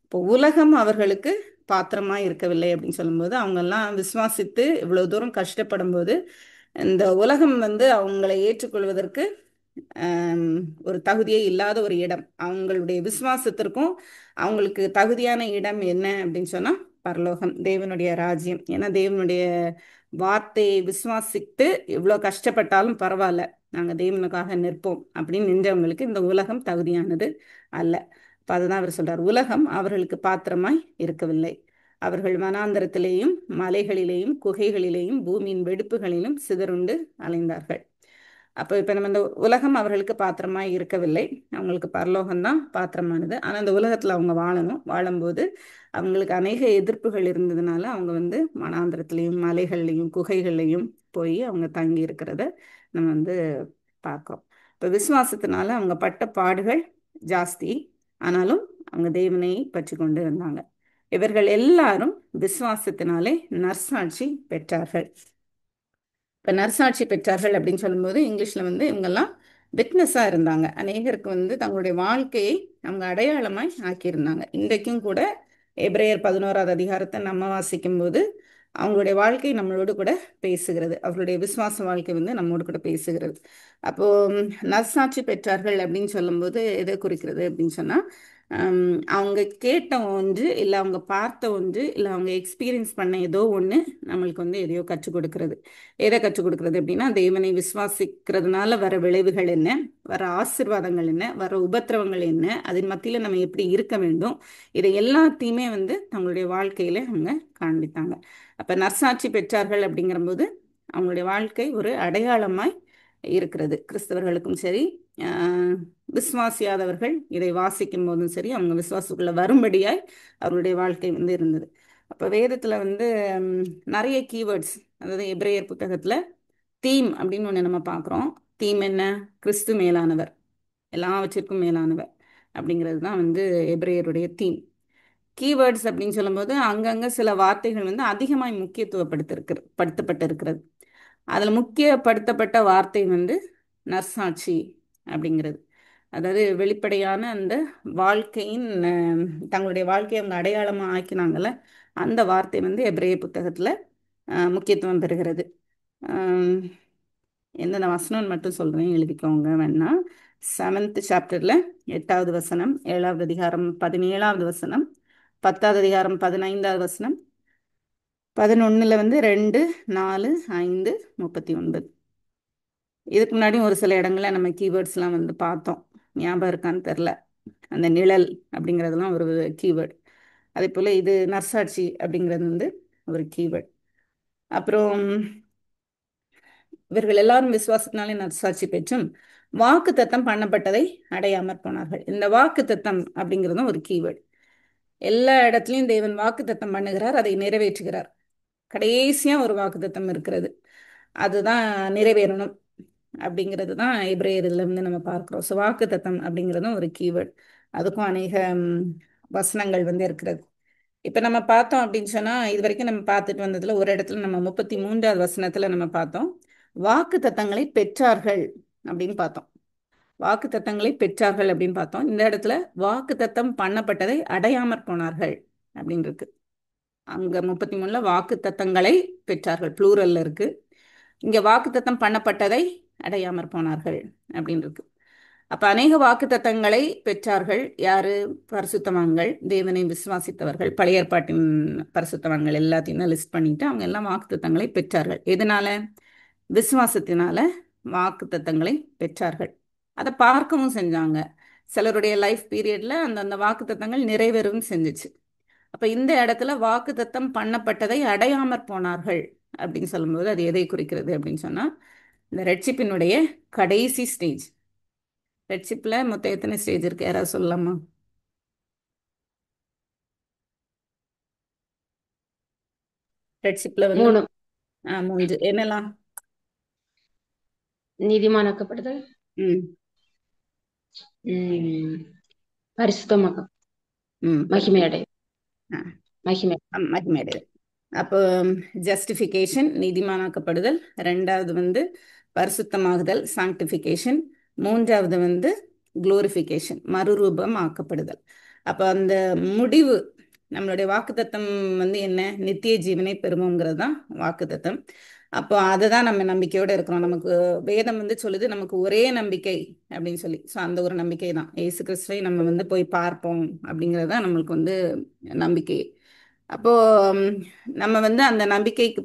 இப்போ உலகம் அவர்களுக்கு பாத்திரமாய் இருக்கவில்லை அப்படின்னு சொல்லும்போது அவங்கெல்லாம் விசுவாசித்து இவ்வளவு தூரம் கஷ்டப்படும் போது இந்த உலகம் வந்து அவங்களை ஏற்றுக்கொள்வதற்கு ஆம், ஒரு தகுதியே இல்லாத ஒரு இடம். அவங்களுடைய விசுவாசத்திற்கும் அவங்களுக்கு தகுதியான இடம் என்ன அப்படின்னு சொன்னா பரலோகம், தேவனுடைய ராஜ்யம். ஏன்னா தேவனுடைய வார்த்தையை விசுவாசித்து இவ்வளோ கஷ்டப்பட்டாலும் பரவாயில்ல, நாங்கள் தேவனுக்காக நிற்போம் அப்படின்னு நின்றவங்களுக்கு இந்த உலகம் தகுதியானது அல்ல. அப்போ அதுதான் அவர் சொல்றார், உலகம் அவர்களுக்கு பாத்திரமாய் இருக்கவில்லை. அவர்கள் வனாந்தரத்திலேயும் மலைகளிலேயும் குகைகளிலேயும் பூமியின் வெடிப்புகளிலும் சிதறுண்டு அலைந்தார்கள். அப்போ இப்போ நம்ம இந்த உலகம் அவர்களுக்கு பாத்திரமா இருக்கவில்லை, அவங்களுக்கு பரலோகம்தான் பாத்திரமானது. ஆனால் அந்த உலகத்தில் அவங்க வாழும்போது அவங்களுக்கு அநேக எதிர்ப்புகள் இருந்ததுனால அவங்க வந்து மனாந்திரத்திலையும் மலைகள்லையும் குகைகள்லையும் போய் அவங்க தங்கி இருக்கிறத நம்ம வந்து பார்க்குறோம். இப்போ விசுவாசத்தினால அவங்க பட்ட பாடுகள் ஜாஸ்தி, ஆனாலும் அவங்க தேவனை பற்றி கொண்டு இருந்தாங்க. இவர்கள் எல்லாரும் விசுவாசத்தினாலே நற்சாட்சி பெற்றார்கள். இப்போ நற்சாட்சி பெற்றார்கள் அப்படின்னு சொல்லும்போது இங்கிலீஷில் வந்து இவங்கெல்லாம் விட்னஸாக இருந்தாங்க. அநேகருக்கு வந்து தங்களுடைய வாழ்க்கையை அவங்க அடையாளமாய் ஆக்கியிருந்தாங்க. இன்றைக்கும் கூட எபிரேயர் 11வது அதிகாரத்தை நம்ம வாசிக்கும்போது அவங்களுடைய வாழ்க்கை நம்மளோடு கூட பேசுகிறது. அவர்களுடைய விசுவாச வாழ்க்கை வந்து நம்மோடு கூட பேசுகிறது. அப்போ நற்சாட்சி பெற்றார்கள் அப்படின்னு சொல்லும்போது எதை குறிக்கிறது அப்படின்னு சொன்னால், அவங்க கேட்ட ஒன்று இல்லை அவங்க பார்த்த ஒன்று இல்லை அவங்க எக்ஸ்பீரியன்ஸ் பண்ண ஏதோ ஒன்று நம்மளுக்கு வந்து எதையோ கற்றுக் கொடுக்கிறது. எதை கற்றுக் கொடுக்கிறது அப்படின்னா, தேவனை விசுவாசிக்கிறதுனால வர விளைவுகள் என்ன, வர ஆசீர்வாதங்கள் என்ன, வர உபத்திரவங்கள் என்ன, அதன் மத்தியில் நம்ம எப்படி இருக்க வேண்டும், இதை எல்லாத்தையுமே வந்து தங்களுடைய வாழ்க்கையில அவங்க காண்பித்தாங்க. அப்ப நற்சாட்சி பெற்றார்கள் அப்படிங்கிறபோது அவங்களுடைய வாழ்க்கை ஒரு அடையாளமாய் இருக்கிறது. கிறிஸ்தவர்களுக்கும் சரி, விசுவாசியாதவர்கள் இதை வாசிக்கும் போதும் சரி, அவங்க விசுவாசத்துக்குள்ள வரும்படியாய் அவருடைய வாழ்க்கை வந்து இருந்தது. அப்போ வேதத்தில் வந்து நிறைய கீவேர்ட்ஸ், அதாவது எபிரேயர் புத்தகத்தில் தீம் அப்படின்னு ஒன்று நம்ம பார்க்குறோம். தீம் என்ன? கிறிஸ்து மேலானவர், எல்லாவற்றிற்கும் மேலானவர் அப்படிங்கிறது தான் வந்து எபிரேயருடைய தீம். கீவேர்ட்ஸ் அப்படின்னு சொல்லும்போது அங்கங்கே சில வார்த்தைகள் வந்து அதிகமாய் படுத்தப்பட்டிருக்கிறது. அதில் முக்கியப்படுத்தப்பட்ட வார்த்தை வந்து நற்சாட்சி அப்படிங்கிறது. அதாவது வெளிப்படையான அந்த வாழ்க்கையின் தங்களுடைய வாழ்க்கையை அவங்க அடையாளமாக ஆக்கினாங்கல்ல, அந்த வார்த்தை வந்து எபிரேய புத்தகத்தில் முக்கியத்துவம் பெறுகிறது. எந்தெந்த வசனம்னு மட்டும் சொல்கிறேன், எழுதிக்கோங்க வேணா. 7th சாப்டரில் 8வது வசனம், 7வது அதிகாரம் 17வது வசனம், 10வது அதிகாரம் 15வது வசனம். 11ல் வந்து 2, 4, 5, 39. இதுக்கு முன்னாடி ஒரு சில இடங்கள்ல நம்ம கீவேர்ட்ஸ்லாம் வந்து பார்த்தோம். ஞாபகம் இருக்கான்னு தெரில. அந்த நிழல் அப்படிங்கிறதுலாம் ஒரு கீவேர்டு. அதே போல் இது நற்சாட்சி அப்படிங்கிறது வந்து ஒரு கீவேர்டு. அப்புறம் இவர்கள் எல்லாரும் விசுவாசத்தினாலே நற்சாட்சி பெற்றும் வாக்கு தத்தம் பண்ணப்பட்டதை அடையாமற் போனார்கள். இந்த வாக்கு தத்தம் அப்படிங்கிறதும் ஒரு கீவேர்டு. எல்லா இடத்துலையும் தேவன் வாக்கு தத்தம் பண்ணுகிறார், அதை நிறைவேற்றுகிறார். கடைசியா ஒரு வாக்குத்தத்தம் இருக்கிறது, அதுதான் நிறைவேறணும் அப்படிங்கிறது தான் எபிரேயர்ல இருந்து நம்ம பார்க்கிறோம். ஸோ வாக்குத்தத்தம் அப்படிங்கிறதும் ஒரு கீவேர்ட். அதுக்கும் அநேக வசனங்கள் வந்து இருக்கிறது. இப்ப நம்ம பார்த்தோம் அப்படின்னு சொன்னா, இது வரைக்கும் நம்ம பார்த்துட்டு வந்ததுல ஒரு இடத்துல நம்ம 33வது வசனத்துல நம்ம பார்த்தோம், வாக்கு தத்தங்களை பெற்றார்கள் அப்படின்னு பார்த்தோம். வாக்கு தத்தங்களை பெற்றார்கள் அப்படின்னு பார்த்தோம். இந்த இடத்துல வாக்கு தத்தம் பண்ணப்பட்டதை அடையாமற் போனார்கள் அப்படின்னு இருக்கு. அங்க 33ல வாக்கு தத்தங்களை பெற்றார்கள், ப்ளூரல்ல இருக்கு. இங்க வாக்கு தத்தம் பண்ணப்பட்டதை அடையாமற் போனார்கள் அப்படின்னு இருக்கு. அப்ப அநேக வாக்கு தத்தங்களை பெற்றார்கள். யாரு? பரிசுத்தவான்கள், தேவனை விசுவாசித்தவர்கள். பழைய ஏற்பாட்டின் பரிசுத்தவான்கள் எல்லாத்தையும் தான் லிஸ்ட் பண்ணிட்டு அவங்க எல்லாம் வாக்கு தத்தங்களை பெற்றார்கள். எதனால? விசுவாசத்தினால வாக்கு தத்தங்களை பெற்றார்கள். அதை பார்க்கவும் செஞ்சாங்க. சிலருடைய லைஃப் பீரியட்ல அந்தந்த வாக்கு தத்தங்கள் நிறைவேறவும் செஞ்சுச்சு. அப்ப இந்த இடத்துல வாக்கு தத்தம் பண்ணப்பட்டதை அடையாமற் போனார்கள் அப்படின்னு சொல்லும்போது அது எதை குறிக்கிறது அப்படின்னு சொன்னா, இந்த ரட்சிப்பினுடைய கடைசி ஸ்டேஜ். ரட்சிப்ல மொத்தம் எத்தனை ஸ்டேஜ் இருக்கு, யாராவது சொல்லலாமா? ரட்சிப்ல வந்து 3. 3 என்னெல்லாம்? நீதிமானாக்கப்படுதல், ம் ம், பரிசுத்தமாக, பரிசு. மகிமையடை, ஆ, மகிமை. மகிமையடைதல். அப்போ ஜஸ்டிஃபிகேஷன், நீதிமானாக்கப்படுதல். ரெண்டாவது வந்து பரிசுத்தமாகுதல், சாங்டிஃபிகேஷன். மூன்றாவது வந்து குளோரிஃபிகேஷன், மறுரூபம் ஆக்கப்படுதல். அப்போ அந்த முடிவு, நம்மளுடைய வாக்குத்தத்தம் வந்து என்ன? நித்திய ஜீவனை பெறுவோங்கிறது தான் வாக்குத்தத்தம். அப்போ அதை தான் நம்ம நம்பிக்கையோடு இருக்கிறோம். நமக்கு வேதம் வந்து சொல்லுது நமக்கு ஒரே நம்பிக்கை அப்படின்னு சொல்லி. ஸோ அந்த ஒரு நம்பிக்கை தான், இயேசு கிறிஸ்துவை நம்ம வந்து போய் பார்ப்போம் அப்படிங்கிறது தான் நம்மளுக்கு வந்து நம்பிக்கை. அப்போ ம், நம்ம வந்து அந்த நம்பிக்கைக்கு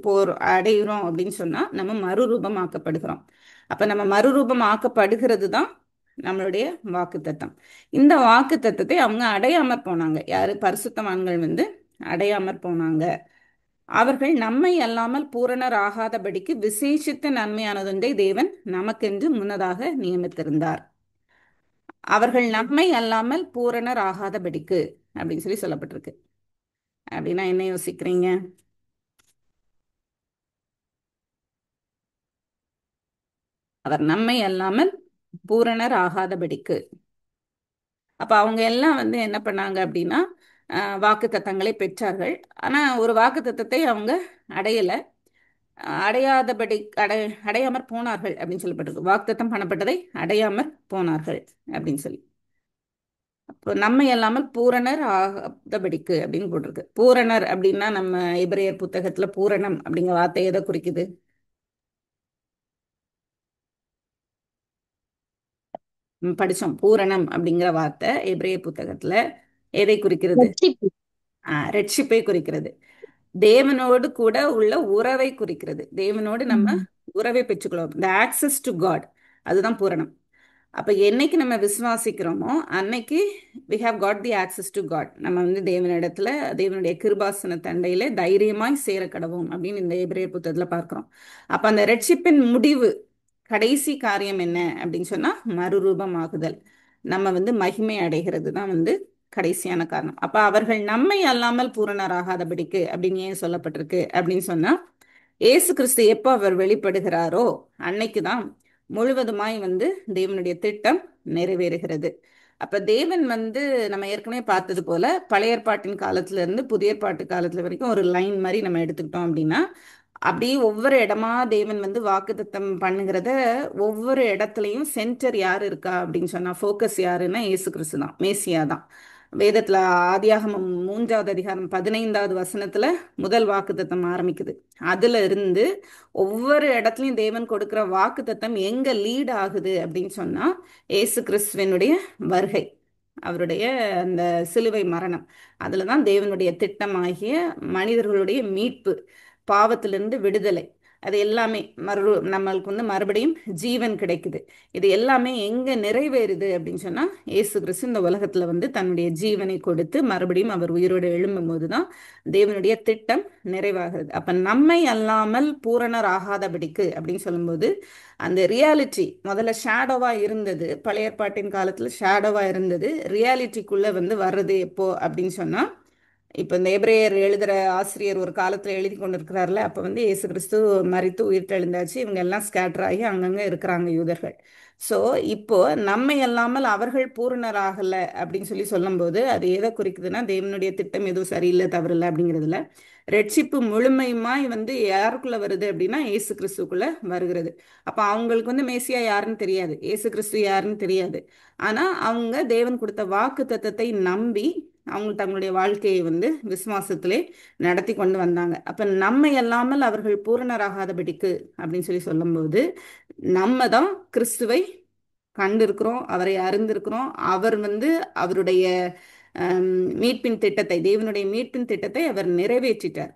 அடைகிறோம் அப்படின்னு சொன்னா நம்ம மறுரூபமாக்கப்படுகிறோம். அப்ப நம்ம மறுரூபமாக்கப்படுகிறது தான் நம்மளுடைய வாக்குத்தத்தம். இந்த வாக்குத்தத்தத்தை அவங்க அடையாமற் போனாங்க. யாரு? பரிசுத்தவான்கள் வந்து அடையாமற் போனாங்க. அவர்கள் நம்மை அல்லாமல் பூரணர் ஆகாதபடிக்கு விசேஷித்த நன்மையானதொன்றை தேவன் நமக்கென்று முன்னதாக நியமித்திருந்தார். அவர்கள் நம்மை அல்லாமல் பூரணர் ஆகாதபடிக்கு அப்படின்னு சொல்லி சொல்லப்பட்டிருக்கு. அப்படின்னா என்ன யோசிக்கிறீங்க? அவர் நம்மை அல்லாமல் பூரணர் ஆகாதபடிக்கு. அப்ப அவங்க எல்லாம் வந்து என்ன பண்ணாங்க அப்படின்னா, வாக்கு தத்தங்களை பெற்றார்கள். ஆனா ஒரு வாக்கு தத்தத்தை அவங்க அடையல. அடையாதபடி அடையாமற் போனார்கள் அப்படின்னு சொல்லப்பட்டிருக்கு. வாக்கு தத்தம் பண்ணப்பட்டதை அடையாமற் போனார்கள் அப்படின்னு சொல்லி. அப்போ நம்மை அல்லாமல் பூரணர் ஆகாதபடிக்கு அப்படின்னு போட்டிருக்கு. பூரணர் அப்படின்னா நம்ம எபிரேயர் புத்தகத்துல பூரணம் அப்படிங்கிற வார்த்தை எதை குறிக்குது? படிச்சோம். பூரணம் அப்படிங்கிற வார்த்தை எபிரேயர் புத்தகத்துல எதை குறிக்கிறது? ரட்சிப்பு. ரட்சிப்பை குறிக்கிறது. தேவனோடு கூட உள்ள உறவை குறிக்கிறது. தேவனோடு நம்ம ம். உறவை பெற்றுக்கிறோம், த ஆக்சஸ் டு காட். அதுதான் பூரணம். அப்ப என்னைக்கு நம்ம விசுவாசிக்கிறோமோ அன்னைக்கு we have got the access to God. நம்ம வந்து தேவனிடத்துல, தேவனுடைய கிருபாசன தண்டையில தைரியமாய் சேர கடவோம் அப்படின்னு இந்த எபிரேயர் புத்தகத்துல பார்க்கிறோம். அப்ப அந்த ரட்சிப்பின் முடிவு, கடைசி காரியம் என்ன அப்படின்னு சொன்னா மறுரூபமாகுதல். நம்ம வந்து மகிமை அடைகிறது தான் வந்து கடைசியான காரணம். அப்ப அவர்கள் நம்மை அல்லாமல் பூரணராகாதபடிக்கு அப்படின்னு ஏன் சொல்லப்பட்டிருக்கு அப்படின்னு சொன்னா, இயேசு கிறிஸ்து எப்போ அவர் வெளிப்படுகிறாரோ அன்னைக்குதான் முழுவதுமாய் வந்து தேவனுடைய திட்டம் நிறைவேறுகிறது. அப்ப தேவன் வந்து நம்ம ஏற்கனவே பார்த்தது போல பழைய ஏற்பாட்டின் காலத்துல இருந்து புதிய ஏற்பாட்டு காலத்துல வரைக்கும் ஒரு லைன் மாதிரி நம்ம எடுத்துக்கிட்டோம் அப்படின்னா, அப்படியே ஒவ்வொரு இடமா தேவன் வந்து வாக்குத்தத்தம் பண்ணுகிறத, ஒவ்வொரு இடத்துலையும் சென்டர் யார் இருக்கா அப்படின்னு சொன்னா, ஃபோக்கஸ் யாருன்னா இயேசு கிறிஸ்து தான், மேசியா தான். வேதத்துல ஆதியாகமம் 3வது அதிகாரம் 15வது வசனத்துல முதல் வாக்குத்தத்தம் ஆரம்பிக்குது. அதுல இருந்து ஒவ்வொரு இடத்துலையும் தேவன் கொடுக்கிற வாக்குத்தத்தம் எங்க லீட் ஆகுது அப்படின்னு சொன்னா, இயேசு கிறிஸ்துவனுடைய வருகை. அவருடைய அந்த சிலுவை மரணம். அதில் தான் தேவனுடைய திட்டமாகிய மனிதர்களுடைய மீட்பு, பாவத்திலிருந்து விடுதலை, அது எல்லாமே நம்மளுக்கு வந்து மறுபடியும் ஜீவன் கிடைக்குது. இது எல்லாமே எங்கே நிறைவேறுது அப்படின்னு சொன்னால், இயேசு கிறிஸ்து இந்த உலகத்தில் வந்து தன்னுடைய ஜீவனை கொடுத்து மறுபடியும் அவர் உயிரோடு எழும்பும் போது தான் தேவனுடைய திட்டம் நிறைவாகிறது. அப்போ நம்மை அல்லாமல் பூரணர் ஆகாதபடிக்கு அப்படின்னு சொல்லும்போது, அந்த ரியாலிட்டி முதல்ல ஷேடோவாக இருந்தது, பழைய ஏற்பாட்டின் காலத்தில் ஷேடோவாக இருந்தது. ரியாலிட்டிக்குள்ளே வந்து வர்றது எப்போ அப்படின்னு சொன்னால், இப்போ இந்த எபிரேயர் எழுதுகிற ஆசிரியர் ஒரு காலத்தில் எழுதி கொண்டு இருக்கிறார்ல, அப்போ வந்து இயேசு கிறிஸ்து மரித்து உயிர்த்தெழுந்தாச்சு, இவங்க எல்லாம் ஸ்கேட்டர் ஆகி அங்கங்கே இருக்கிறாங்க யூதர்கள். ஸோ இப்போ நம்மை அல்லாமல் அவர்கள் பூரணர் ஆகலை அப்படின்னு சொல்லி சொல்லும்போது அது எதை குறிக்குதுன்னா, தேவனுடைய திட்டம் எதுவும் சரியில்லை தவறில்லை அப்படிங்கிறதுல ரட்சிப்பு முழுமையுமாய் வந்து யாருக்குள்ள வருது அப்படின்னா இயேசு கிறிஸ்துக்குள்ள வருகிறது. அப்போ அவங்களுக்கு வந்து மேசியா யாருன்னு தெரியாது, இயேசு கிறிஸ்து யாருன்னு தெரியாது. ஆனால் அவங்க தேவன் கொடுத்த வாக்கு தத்தத்தை நம்பி அவங்க தங்களுடைய வாழ்க்கையை வந்து விசுவாசத்திலே நடத்தி கொண்டு வந்தாங்க. அப்போ நம்மை அல்லாமல் அவர்கள் பூரணராகாதபடிக்கு அப்படின்னு சொல்லி சொல்லும்போது, நம்ம தான் கிறிஸ்துவை கண்டிருக்கிறோம், அவரை அறிந்திருக்கிறோம். அவர் வந்து அவருடைய மீட்பின் திட்டத்தை, தேவனுடைய மீட்பின் திட்டத்தை அவர் நிறைவேற்றிட்டார்.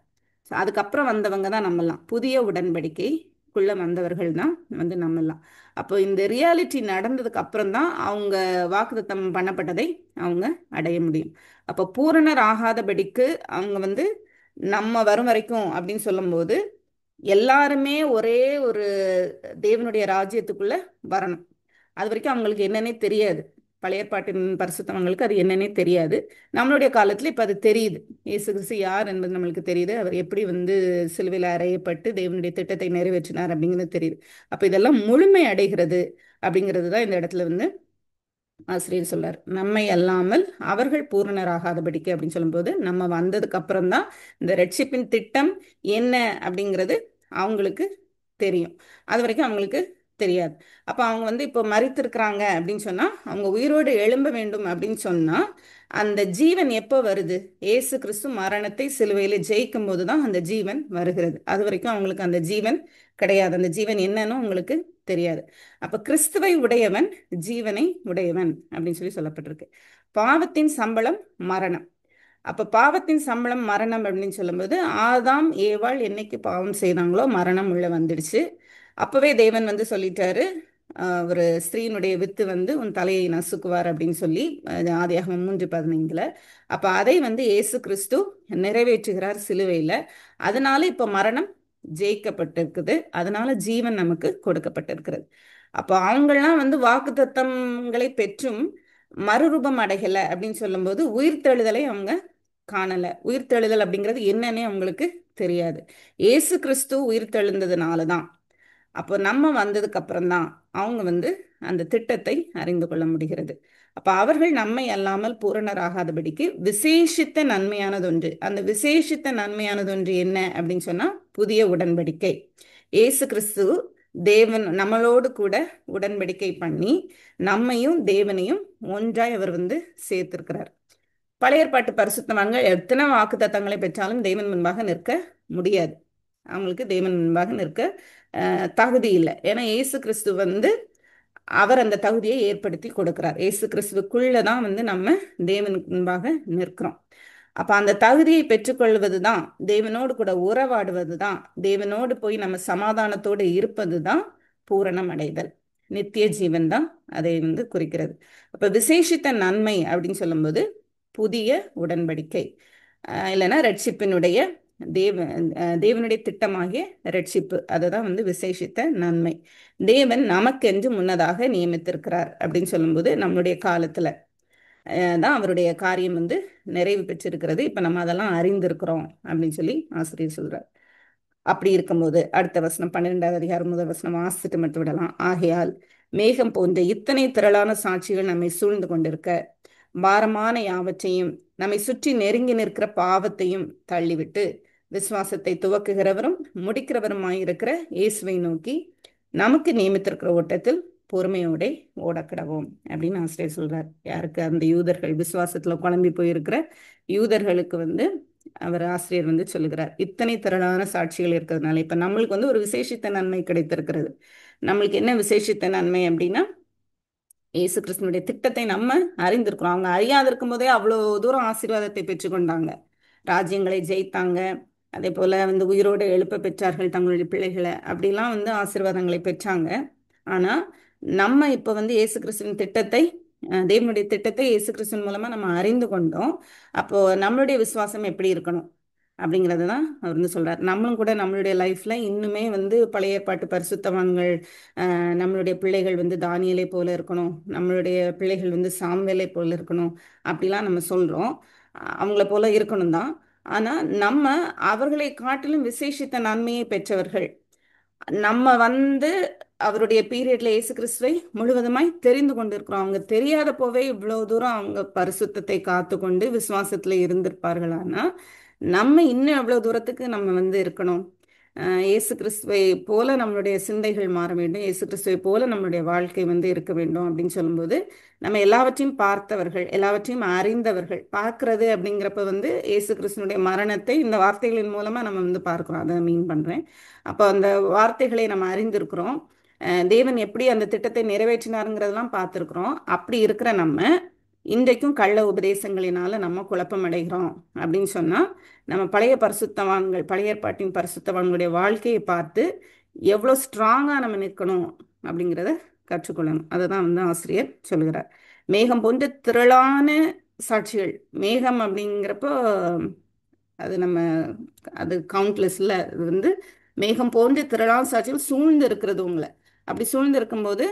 So, அதுக்கப்புறம் வந்தவங்க தான் நம்மலாம், புதிய உடன்படிக்கைக்குள்ள வந்தவர்கள் தான் வந்து நம்மலாம். அப்போ இந்த ரியாலிட்டி நடந்ததுக்கு அப்புறம் தான் அவங்க வாக்குத்தத்தம் பண்ணப்பட்டதை அவங்க அடைய முடியும். அப்போ பூரணர் ஆகாதபடிக்கு அவங்க வந்து நம்ம வரும் வரைக்கும் அப்படின்னு சொல்லும்போது எல்லாருமே ஒரே ஒரு தேவனுடைய ராஜ்யத்துக்குள்ள வரணும். அது வரைக்கும் அவங்களுக்கு என்னன்னே தெரியாது. பழைய ஏற்பாட்டின் பரிசுத்தவங்களுக்கு அது என்னன்னே தெரியாது. நம்மளுடைய காலத்தில் இப்போ அது தெரியுது. இயேசு கிறிஸ்து யார் என்பது நம்மளுக்கு தெரியுது. அவர் எப்படி வந்து சிலுவையில் அறையப்பட்டு தேவனுடைய திட்டத்தை நிறைவேற்றினார் அப்படிங்கிறது தெரியுது. அப்போ இதெல்லாம் முழுமை அடைகிறது அப்படிங்கிறது தான் இந்த இடத்துல வந்து ஆசிரியர் சொல்றார். நம்மை அல்லாமல் அவர்கள் பூரணராகாதபடிக்கு அப்படின்னு சொல்லும்போது, நம்ம வந்ததுக்கு அப்புறம் தான் இந்த ரட்சிப்பின் திட்டம் என்ன அப்படிங்கிறது அவங்களுக்கு தெரியும். அது வரைக்கும் அவங்களுக்கு தெரியாது. அப்போ அவங்க வந்து இப்போ மரித்திருக்கிறாங்க அப்படின்னு சொன்னால், அவங்க உயிரோடு எழும்ப வேண்டும் அப்படின்னு சொன்னால், அந்த ஜீவன் எப்போ வருது? இயேசு கிறிஸ்து மரணத்தை சிலுவையில் ஜெயிக்கும் போது தான் அந்த ஜீவன் வருகிறது. அது வரைக்கும் அவங்களுக்கு அந்த ஜீவன் கிடையாது. அந்த ஜீவன் என்னன்னு அவங்களுக்கு தெரியாது. அப்போ கிறிஸ்துவை உடையவன் ஜீவனை உடையவன் அப்படின்னு சொல்லி சொல்லப்பட்டிருக்கு. பாவத்தின் சம்பளம் மரணம். அப்போ பாவத்தின் சம்பளம் மரணம் அப்படின்னு சொல்லும்போது, ஆதாம் ஏவாள் என்னைக்கு பாவம் செய்தாங்களோ மரணம் உள்ள வந்துடுச்சு. அப்போவே தேவன் வந்து சொல்லிட்டாரு, ஒரு ஸ்திரீனுடைய வித்து வந்து உன் தலையை நசுக்குவார் அப்படின்னு சொல்லி, ஆதியாகமம் 3:15. அப்போ அதை வந்து இயேசு கிறிஸ்து நிறைவேற்றுகிறார் சிலுவையில். அதனால இப்போ மரணம் ஜெயிக்கப்பட்டிருக்குது, அதனால ஜீவன் நமக்கு கொடுக்கப்பட்டிருக்கிறது. அப்போ அவங்கெல்லாம் வந்து வாக்குத்தத்தங்களை பெற்றும் மறுரூபம் அடைகலை அப்படின்னு சொல்லும்போது உயிர்த்தெழுதலை அவங்க காணலை. உயிர்த்தெழுதல் அப்படிங்கிறது என்னன்னே அவங்களுக்கு தெரியாது. இயேசு கிறிஸ்து உயிர்த்தெழுந்ததுனால தான், அப்போ நம்ம வந்ததுக்கு அப்புறம் தான் அவங்க வந்து அந்த திட்டத்தை அறிந்து கொள்ள முடிகிறது. அப்போ அவர்கள் நம்மை அல்லாமல் பூரணராகாதபடிக்கு விசேஷித்த நன்மையானதொன்று. அந்த விசேஷித்த நன்மையானதொன்று என்ன அப்படின்னு சொன்னால், புதிய உடன்படிக்கை. இயேசு கிறிஸ்து தேவன் நம்மளோடு கூட உடன்படிக்கை பண்ணி நம்மையும் தேவனையும் ஒன்றாய் அவர் வந்து சேர்த்திருக்கிறார். பழைய ஏற்பாட்டு பரிசுத்தவான்கள் எத்தனை வாக்குத்தத்தங்களை பெற்றாலும் தேவன் முன்பாக நிற்க முடியாது. அவங்களுக்கு தேவன் முன்பாக நிற்க தகுதி இல்லை. ஏன்னா இயேசு கிறிஸ்து வந்து அவர் அந்த தகுதியை ஏற்படுத்தி கொடுக்கிறார். இயேசு கிறிஸ்துவுக்குள்ள தான் வந்து நம்ம தேவனுக்கு முன்பாக நிற்கிறோம். அப்ப அந்த தகுதியை பெற்றுக்கொள்வது தான், தேவனோடு கூட உறவாடுவது தான், தேவனோடு போய் நம்ம சமாதானத்தோடு இருப்பது தான் பூரணம் அடைதல். நித்திய ஜீவன் தான் அதை வந்து குறிக்கிறது. அப்ப விசேஷித்த நன்மை அப்படின்னு சொல்லும்போது புதிய உடன்படிக்கை, இல்லைன்னா ரட்சிப்பினுடைய தேவனுடைய திட்டமாகிய ரட்சிப்பு, அதுதான் வந்து விசேஷித்த நன்மை. தேவன் நமக்கென்று முன்னதாக நியமித்திருக்கிறார் அப்படின்னு சொல்லும்போது நம்மளுடைய காலத்துல தான் அவருடைய காரியம் வந்து நிறைவு பெற்றிருக்கிறது. இப்ப நம்ம அதெல்லாம் அறிந்திருக்கிறோம் அப்படின்னு சொல்லி ஆசிரியர் சொல்றார். அப்படி இருக்கும்போது அடுத்த வசனம் 12வது அதிகாரம் 1 வசனம் வாசித்து மட்டும் விடலாம். ஆகையால் மேகம் போன்ற இத்தனை திரளான சாட்சிகள் நம்மை சூழ்ந்து கொண்டிருக்க, பாரமான யாவற்றையும் நம்மை சுற்றி நெருங்கி நிற்கிற பாவத்தையும் தள்ளிவிட்டு, விசுவாசத்தை துவக்குகிறவரும் முடிக்கிறவருமாயிருக்கிற இயேசுவை நோக்கி நமக்கு நியமித்திருக்கிற ஓட்டத்தில் பொறுமையோட ஓடக்கிடவோம் அப்படின்னு ஆசிரியர் சொல்றார். யாருக்கு? அந்த யூதர்கள், விசுவாசத்துல குழம்பி போயிருக்கிற யூதர்களுக்கு வந்து அவர் ஆசிரியர் வந்து சொல்லுகிறார். இத்தனை திரளான சாட்சிகள் இருக்கிறதுனால இப்ப நம்மளுக்கு வந்து ஒரு விசேஷித்த நன்மை கிடைத்திருக்கிறது. நம்மளுக்கு என்ன விசேஷித்த நன்மை அப்படின்னா, இயேசு கிறிஸ்துனுடைய திட்டத்தை நம்ம அறிந்திருக்கிறோம். அவங்க அறியாது இருக்கும்போதே அவ்வளோ தூரம் ஆசீர்வாதத்தை பெற்றுக்கொண்டாங்க. ராஜ்யங்களை ஜெயித்தாங்க. அதே போல வந்து உயிரோடு எழுப்ப பெற்றார்கள் தங்களுடைய பிள்ளைகளை. அப்படிலாம் வந்து ஆசீர்வாதங்களை பெற்றாங்க. ஆனா நம்ம இப்ப வந்து இயேசு கிறிஸ்துவின் திட்டத்தை, தேவனுடைய திட்டத்தை இயேசு கிறிஸ்துவின் மூலமா நம்ம அறிந்து கொண்டோம். அப்போ நம்மளுடைய விசுவாசம் எப்படி இருக்கணும் அப்படிங்கிறது தான் அவர் வந்து சொல்றார். நம்மளும் கூட நம்மளுடைய லைஃப்ல இன்னுமே வந்து பழைய ஏற்பாட்டு பரிசுத்தவான்கள், நம்மளுடைய பிள்ளைகள் வந்து தானியேலை போல இருக்கணும், நம்மளுடைய பிள்ளைகள் வந்து சாமுவேலை போல இருக்கணும், அப்படிலாம் நம்ம சொல்றோம். அவங்கள போல இருக்கணும் தான். ஆனா நம்ம அவர்களை காட்டிலும் விசேஷித்த நன்மையை பெற்றவர்கள். நம்ம வந்து அவருடைய பீரியட்ல இயேசு கிறிஸ்துவை முழுவதுமாய் தெரிந்து கொண்டிருக்கிறோம். அவங்க தெரியாத போவே இவ்வளவு தூரம் அவங்க பரிசுத்தத்தை காத்துக்கொண்டு விசுவாசத்துல இருந்திருப்பார்களானா, நம்ம இன்னும் எவ்வளவு தூரத்துக்கு நம்ம வந்து இருக்கணும். இயேசு கிறிஸ்துவை போல நம்மளுடைய சிந்தைகள் மாற வேண்டும், இயேசு கிறிஸ்துவை போல நம்மளுடைய வாழ்க்கை வந்து இருக்க வேண்டும் அப்படின்னு சொல்லும்போது, நம்ம எல்லாவற்றையும் பார்த்தவர்கள், எல்லாவற்றையும் அறிந்தவர்கள். பார்க்கிறது அப்படிங்கிறப்ப வந்து இயேசு கிறிஸ்துனுடைய மரணத்தை இந்த வார்த்தைகளின் மூலமா நம்ம வந்து பார்க்கிறோம். அதை மீன் பண்றேன். அப்போ அந்த வார்த்தைகளை நம்ம அறிந்திருக்கிறோம். தேவன் எப்படி அந்த திட்டத்தை நிறைவேற்றினாருங்கிறதெல்லாம் பார்த்துருக்குறோம். அப்படி இருக்கிற நம்ம இன்றைக்கும் கள்ள உபதேசங்களினால நம்ம குழப்பம் அடைகிறோம் அப்படின்னு சொன்னா, நம்ம பழைய பரிசுத்தவான்கள், பழைய ஏற்பாட்டின் பரிசுத்தவான்களுடைய வாழ்க்கையை பார்த்து எவ்வளோ ஸ்ட்ராங்கா நம்ம நிற்கணும் அப்படிங்கிறத கற்றுக்கொள்ளணும். அதை தான் வந்து ஆசிரியர் சொல்லுகிறார். மேகம் போன்ற திரளான சாட்சிகள். மேகம் அப்படிங்கிறப்போ அது நம்ம, அது கவுண்ட்லெஸ்ல வந்து மேகம் போன்ற திரளான சாட்சிகள் சூழ்ந்து இருக்கிறது உங்களை. அப்படி சூழ்ந்து இருக்கும்போது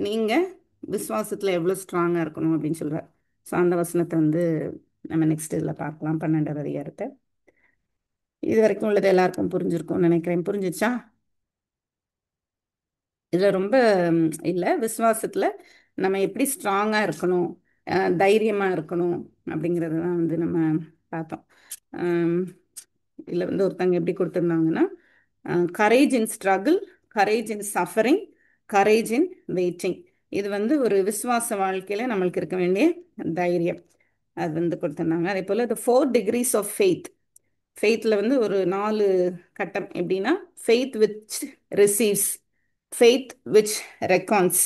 நீங்க விசுவாசத்துல எவ்வளவு ஸ்ட்ராங்கா இருக்கணும் அப்படின்னு சொல்றார். ஸோ அந்த வசனத்தை வந்து நம்ம நெக்ஸ்ட் இதில் பார்க்கலாம், 12வது அதிகாரத்தை. இது வரைக்கும் உள்ளது எல்லாருக்கும் புரிஞ்சிருக்கும்னு நினைக்கிறேன். புரிஞ்சிச்சா? இதுல ரொம்ப இல்லை, விசுவாசத்துல நம்ம எப்படி ஸ்ட்ராங்கா இருக்கணும், தைரியமா இருக்கணும் அப்படிங்கிறது தான் வந்து நம்ம பார்த்தோம். ஆம், இதுல வந்து ஒருத்தங்க எப்படி கொடுத்துருந்தாங்கன்னா, courage in struggle, courage in suffering, courage in waiting. இது வந்து ஒரு விசுவாச வாழ்க்கையில நம்மளுக்கு இருக்க வேண்டிய தைரியம். அது வந்து கொடுத்துருந்தாங்க. அதே போல் the 4 degrees of faith. ஃபெய்த்தில் வந்து ஒரு 4 கட்டம். எப்படின்னா, faith which receives, faith which reckons,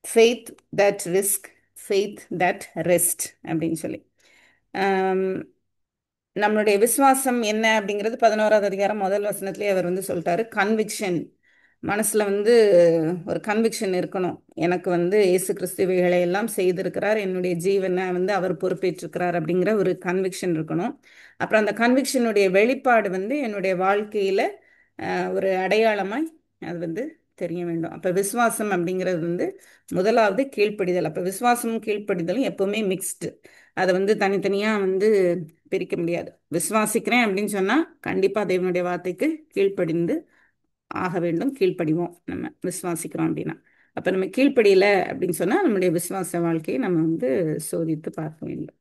faith that risk, faith that rest அப்படின்னு சொல்லி. ஆம், நம்மளுடைய விசுவாசம் என்ன அப்படிங்கிறது 11வது அதிகாரம் முதல் வசனத்திலேயே அவர் வந்து சொல்லிட்டாரு. கன்விக்ஷன், மனசுல வந்து ஒரு கன்விக்ஷன் இருக்கணும். எனக்கு வந்து இயேசு கிறிஸ்து இவைகளை எல்லாம் செய்திருக்கிறார், என்னுடைய ஜீவனை வந்து அவர் பொறுப்பேற்றிருக்கிறார் அப்படிங்கிற ஒரு கன்விக்ஷன் இருக்கணும். அப்புறம் அந்த கன்விக்ஷனுடைய வெளிப்பாடு வந்து என்னுடைய வாழ்க்கையில ஒரு அடையாளமாய் அது வந்து தெரிய வேண்டும். அப்ப விசுவாசம் அப்படிங்கிறது வந்து முதலாவது கீழ்ப்படிதல். அப்ப விசுவாசமும் கீழ்ப்படிதலும் எப்பவுமே மிக்ஸ்டு. அதை வந்து தனித்தனியா வந்து பிரிக்க முடியாது. விசுவாசிக்கிறேன் அப்படின்னு சொன்னா கண்டிப்பா தேவனுடைய வார்த்தைக்கு கீழ்ப்படிந்து ஆக வேண்டும். கீழ்ப்படிவோம் நம்ம விசுவாசிக்கிறோம் அப்படின்னா. அப்ப நம்ம கீழ்ப்படியல அப்படின்னு சொன்னா நம்முடைய விசுவாச வாழ்க்கையை நம்ம வந்து சோதித்து பார்க்க வேண்டும்.